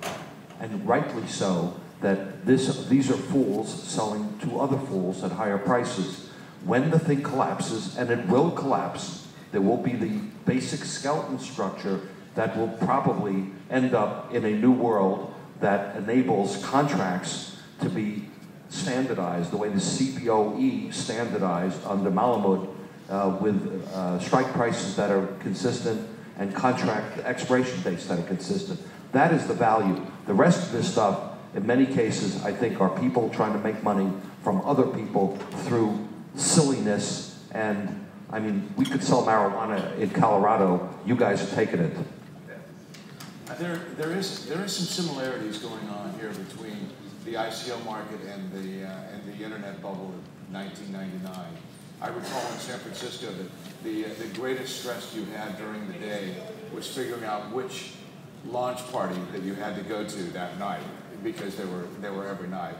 and rightly so, that these are fools selling to other fools at higher prices. When the thing collapses, and it will collapse, there will be the basic skeleton structure that will probably end up in a new world that enables contracts to be standardized, the way the CBOE standardized under Malamud, with strike prices that are consistent and contract expiration dates that are consistent. That is the value. The rest of this stuff, in many cases, I think, are people trying to make money from other people through silliness. And I mean, we could sell marijuana in Colorado. You guys are taking it. There is some similarities going on here between the ICO market and the internet bubble of 1999. I recall in San Francisco that the greatest stress you had during the day was figuring out which launch party that you had to go to that night, because they were every night.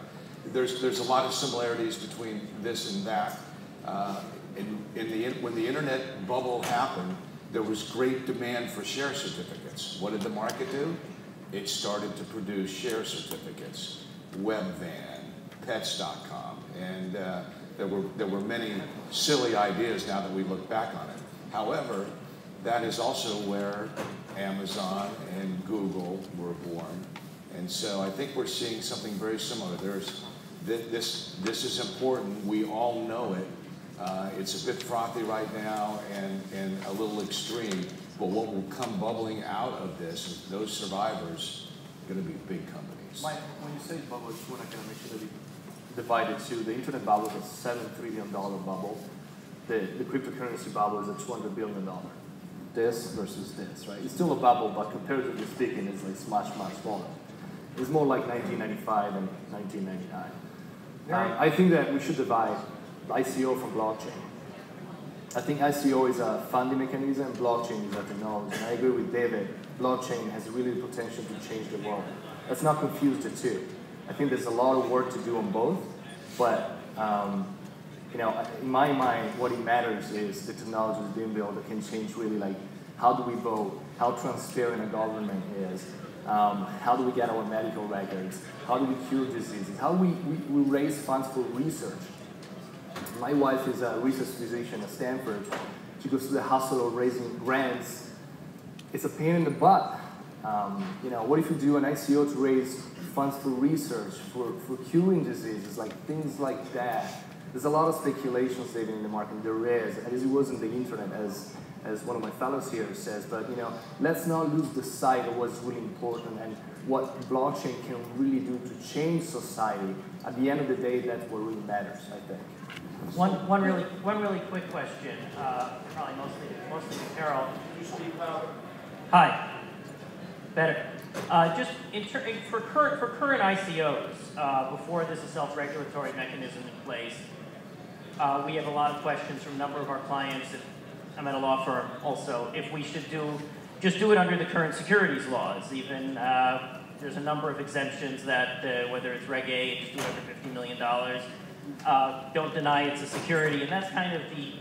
There's a lot of similarities between this and that. When the internet bubble happened, there was great demand for share certificates. What did the market do? It started to produce share certificates, Webvan, Pets.com, and there were many silly ideas now that we look back on it. However, that is also where Amazon and Google were born. And so I think we're seeing something very similar. This is important. We all know it. It's a bit frothy right now and a little extreme. But what will come bubbling out of this, those survivors, are going to be big companies. Mike, when you say bubble, I just want to kind of make sure that we divide it to the internet bubble is a $7 trillion bubble. The cryptocurrency bubble is a $200 billion. This versus this, right? It's still a bubble, but comparatively speaking, it's much, much smaller. It's more like 1995 and 1999. I think that we should divide ICO from blockchain. I think ICO is a funding mechanism, blockchain is a technology. And I agree with David, blockchain has really the potential to change the world. Let's not confuse the two. I think there's a lot of work to do on both, but in my mind, what it matters is the technology is being built that can change really, like, how do we vote, how transparent a government is, how do we get our medical records, how do we cure diseases, how do we raise funds for research. My wife is a research physician at Stanford. She goes through the hustle of raising grants. It's a pain in the butt. What if you do an ICO to raise funds for research, for curing diseases, like things like that? There's a lot of speculation saving in the market. There is, as it was in the internet, as one of my fellows here says. But let's not lose the sight of what's really important and what blockchain can really do to change society. At the end of the day, that's what really matters, I think. One really quick question, probably mostly to Carol. Hi. Better. Just for current ICOs, before there's a self-regulatory mechanism in place, we have a lot of questions from a number of our clients. I'm at a law firm also. If we should just do it under the current securities laws, even there's a number of exemptions that whether it's Reg A, just do it under $50 million. Don't deny it's a security, and that's kind of the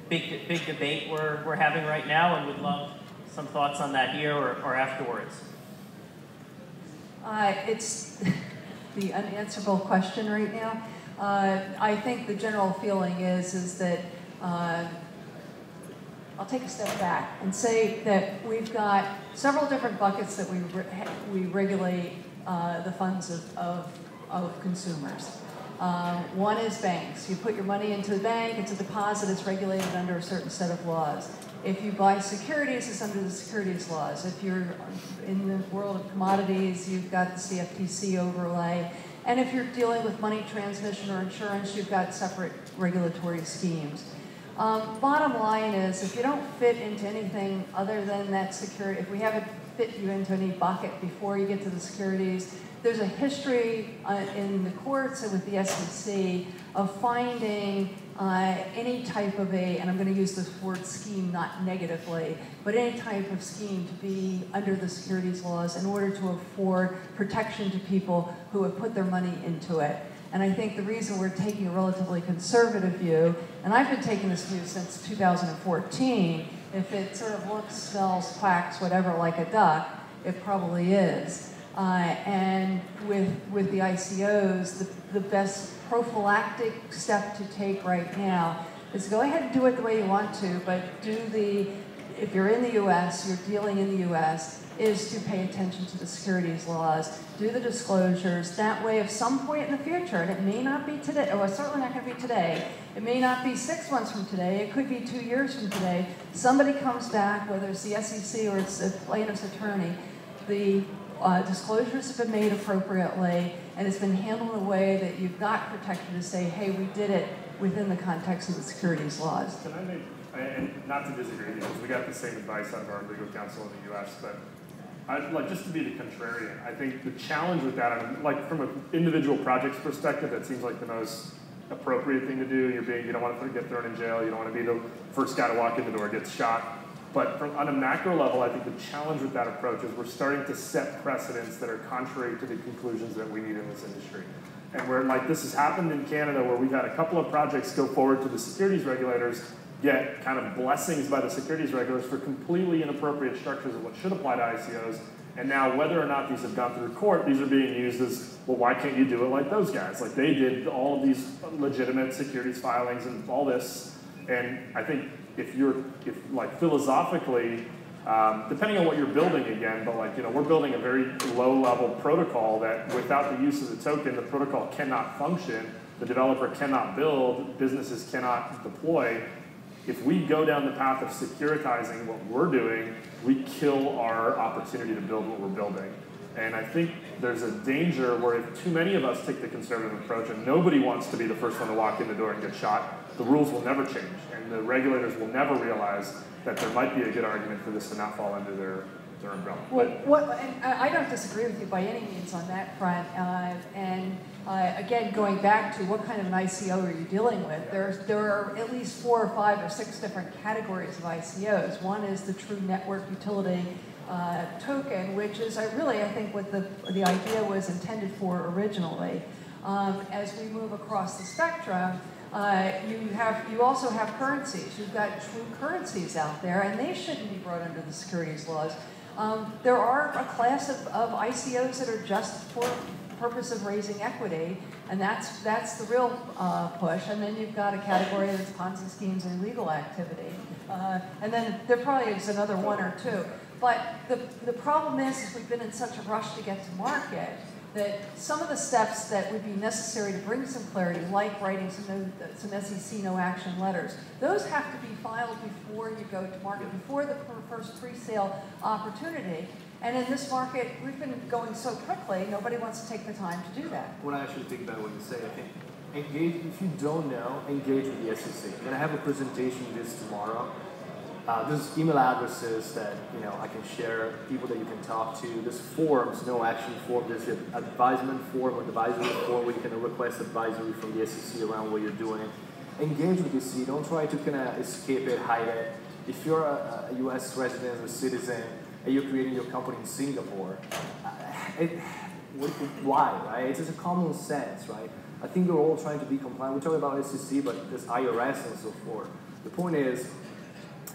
big debate we're having right now, and would love some thoughts on that here or afterwards. It's the unanswerable question right now. I think the general feeling is that I'll take a step back and say that we've got several different buckets that we regulate the funds of consumers. One is banks. You put your money into the bank, it's a deposit, it's regulated under a certain set of laws. If you buy securities, it's under the securities laws. If you're in the world of commodities, you've got the CFTC overlay. And if you're dealing with money transmission or insurance, you've got separate regulatory schemes. Bottom line is, if you don't fit into anything other than that security, if we have fit you into any bucket before you get to the securities. There's a history in the courts and with the SEC of finding any type of and I'm going to use this word scheme not negatively, but any type of scheme to be under the securities laws in order to afford protection to people who have put their money into it. And I think the reason we're taking a relatively conservative view, and I've been taking this view since 2014, if it sort of looks, smells, quacks, whatever, like a duck, it probably is. And with the ICOs, the best prophylactic step to take right now is go ahead and do it the way you want to, but if you're in the US, you're dealing in the US, is to pay attention to the securities laws, do the disclosures. That way, if some point in the future, and it may not be today, or it's certainly not going to be today, it may not be 6 months from today, it could be 2 years from today, somebody comes back, whether it's the SEC or it's a plaintiff's attorney, the disclosures have been made appropriately, and it's been handled in a way that you've got protected to say, hey, we did it within the context of the securities laws. Can I make, and not to disagree, because we got the same advice out of our legal counsel in the US, but just to be the contrarian, I think the challenge with that, like from an individual project's perspective, that seems like the most appropriate thing to do. You don't want to get thrown in jail, you don't want to be the first guy to walk in the door, gets shot. But on a macro level, I think the challenge with that approach is we're starting to set precedents that are contrary to the conclusions that we need in this industry. And where this has happened in Canada, where we've had a couple of projects go forward to the securities regulators, get kind of blessings by the securities regulators for completely inappropriate structures of what should apply to ICOs. And now whether or not these have gone through court, these are being used as, well, why can't you do it like those guys? Like they did all of these legitimate securities filings and all this. And I think if philosophically, depending on what you're building again, but we're building a very low level protocol that without the use of the token, the protocol cannot function, the developer cannot build, businesses cannot deploy. If we go down the path of securitizing what we're doing, we kill our opportunity to build what we're building. And I think there's a danger where if too many of us take the conservative approach and nobody wants to be the first one to walk in the door and get shot, the rules will never change. And the regulators will never realize that there might be a good argument for this to not fall under their umbrella. And I don't disagree with you by any means on that front. Again, going back to what kind of an ICO are you dealing with, there are at least 4 or 5 or 6 different categories of ICOs. One is the true network utility token, which is I think what the idea was intended for originally. As we move across the spectrum, you also have currencies. You've got true currencies out there, and they shouldn't be brought under the securities laws. There are a class of ICOs that are just for purpose of raising equity, and that's the real push. And then you've got a category that's Ponzi schemes and illegal activity. And then there probably is another 1 or 2. But the problem is we've been in such a rush to get to market that some of the steps that would be necessary to bring some clarity, like writing some SEC no-action letters, those have to be filed before you go to market, before the first pre-sale opportunity. And in this market, we've been going so quickly, nobody wants to take the time to do that. When I actually think about what you say, I think engage, if you don't know, engage with the SEC. I'm going to have a presentation this tomorrow. There's email addresses that I can share, people that you can talk to. There's forms, no action form. There's an advisement form or advisory form where you can request advisory from the SEC around what you're doing. Engage with the SEC. Don't try to kind of escape it, hide it. If you're a U.S. resident or citizen and you're creating your company in Singapore, why, right? It's just a common sense, right? I think we're all trying to be compliant. We're talking about SEC, but there's IRS and so forth. The point is,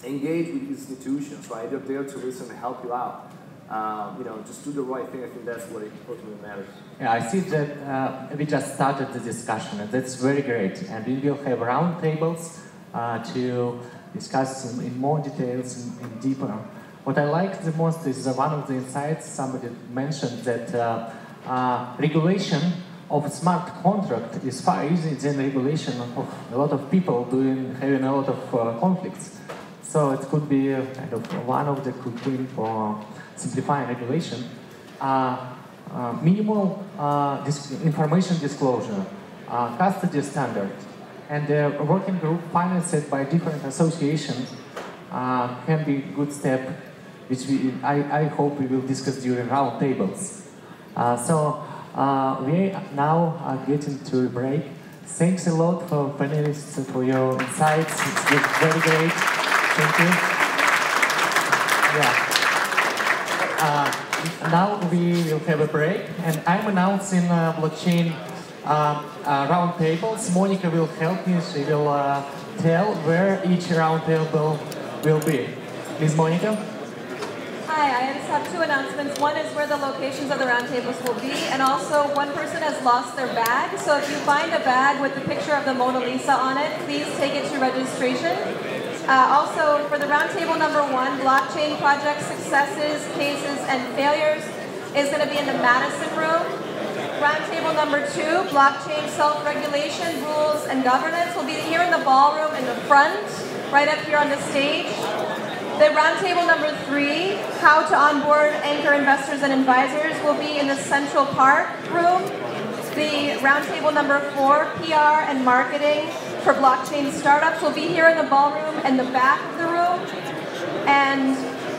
engage with institutions, right? They're there to listen and help you out. Just do the right thing. I think that's what ultimately matters. Yeah, I see that we just started the discussion, and that's very great. And we will have round tables to discuss in more details and deeper. What I like the most is one of the insights somebody mentioned that regulation of smart contract is far easier than regulation of a lot of people having a lot of conflicts. So it could be kind of one of the quick wins for simplifying regulation. Minimal information disclosure, custody standard, and a working group financed by different associations can be a good step which I hope we will discuss during roundtables. We now are getting to a break. Thanks a lot for panelists for your insights. It's been very great. Thank you. Now we will have a break, and I'm announcing blockchain roundtables. Monica will help me. She will tell where each roundtable will be. Please, Monica. Hi, I just have two announcements. One is where the locations of the roundtables will be, and also one person has lost their bag. So if you find a bag with the picture of the Mona Lisa on it, please take it to registration. Also, for the roundtable number 1, blockchain project successes, cases, and failures is going to be in the Madison room. Roundtable number 2, blockchain self-regulation, rules, and governance will be here in the ballroom in the front, right up here on the stage. The roundtable number 3, how to onboard anchor investors and advisors, will be in the Central Park room. The roundtable number 4, PR and marketing for blockchain startups, will be here in the ballroom in the back of the room. And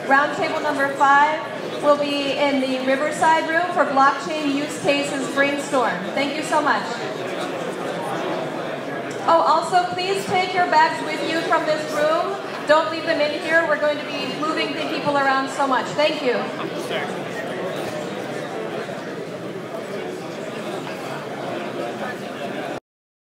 roundtable number 5 will be in the Riverside room for blockchain use cases brainstorm. Thank you so much. Oh, also please take your bags with you from this room. Don't leave them in here. We're going to be moving the people around so much. Thank you.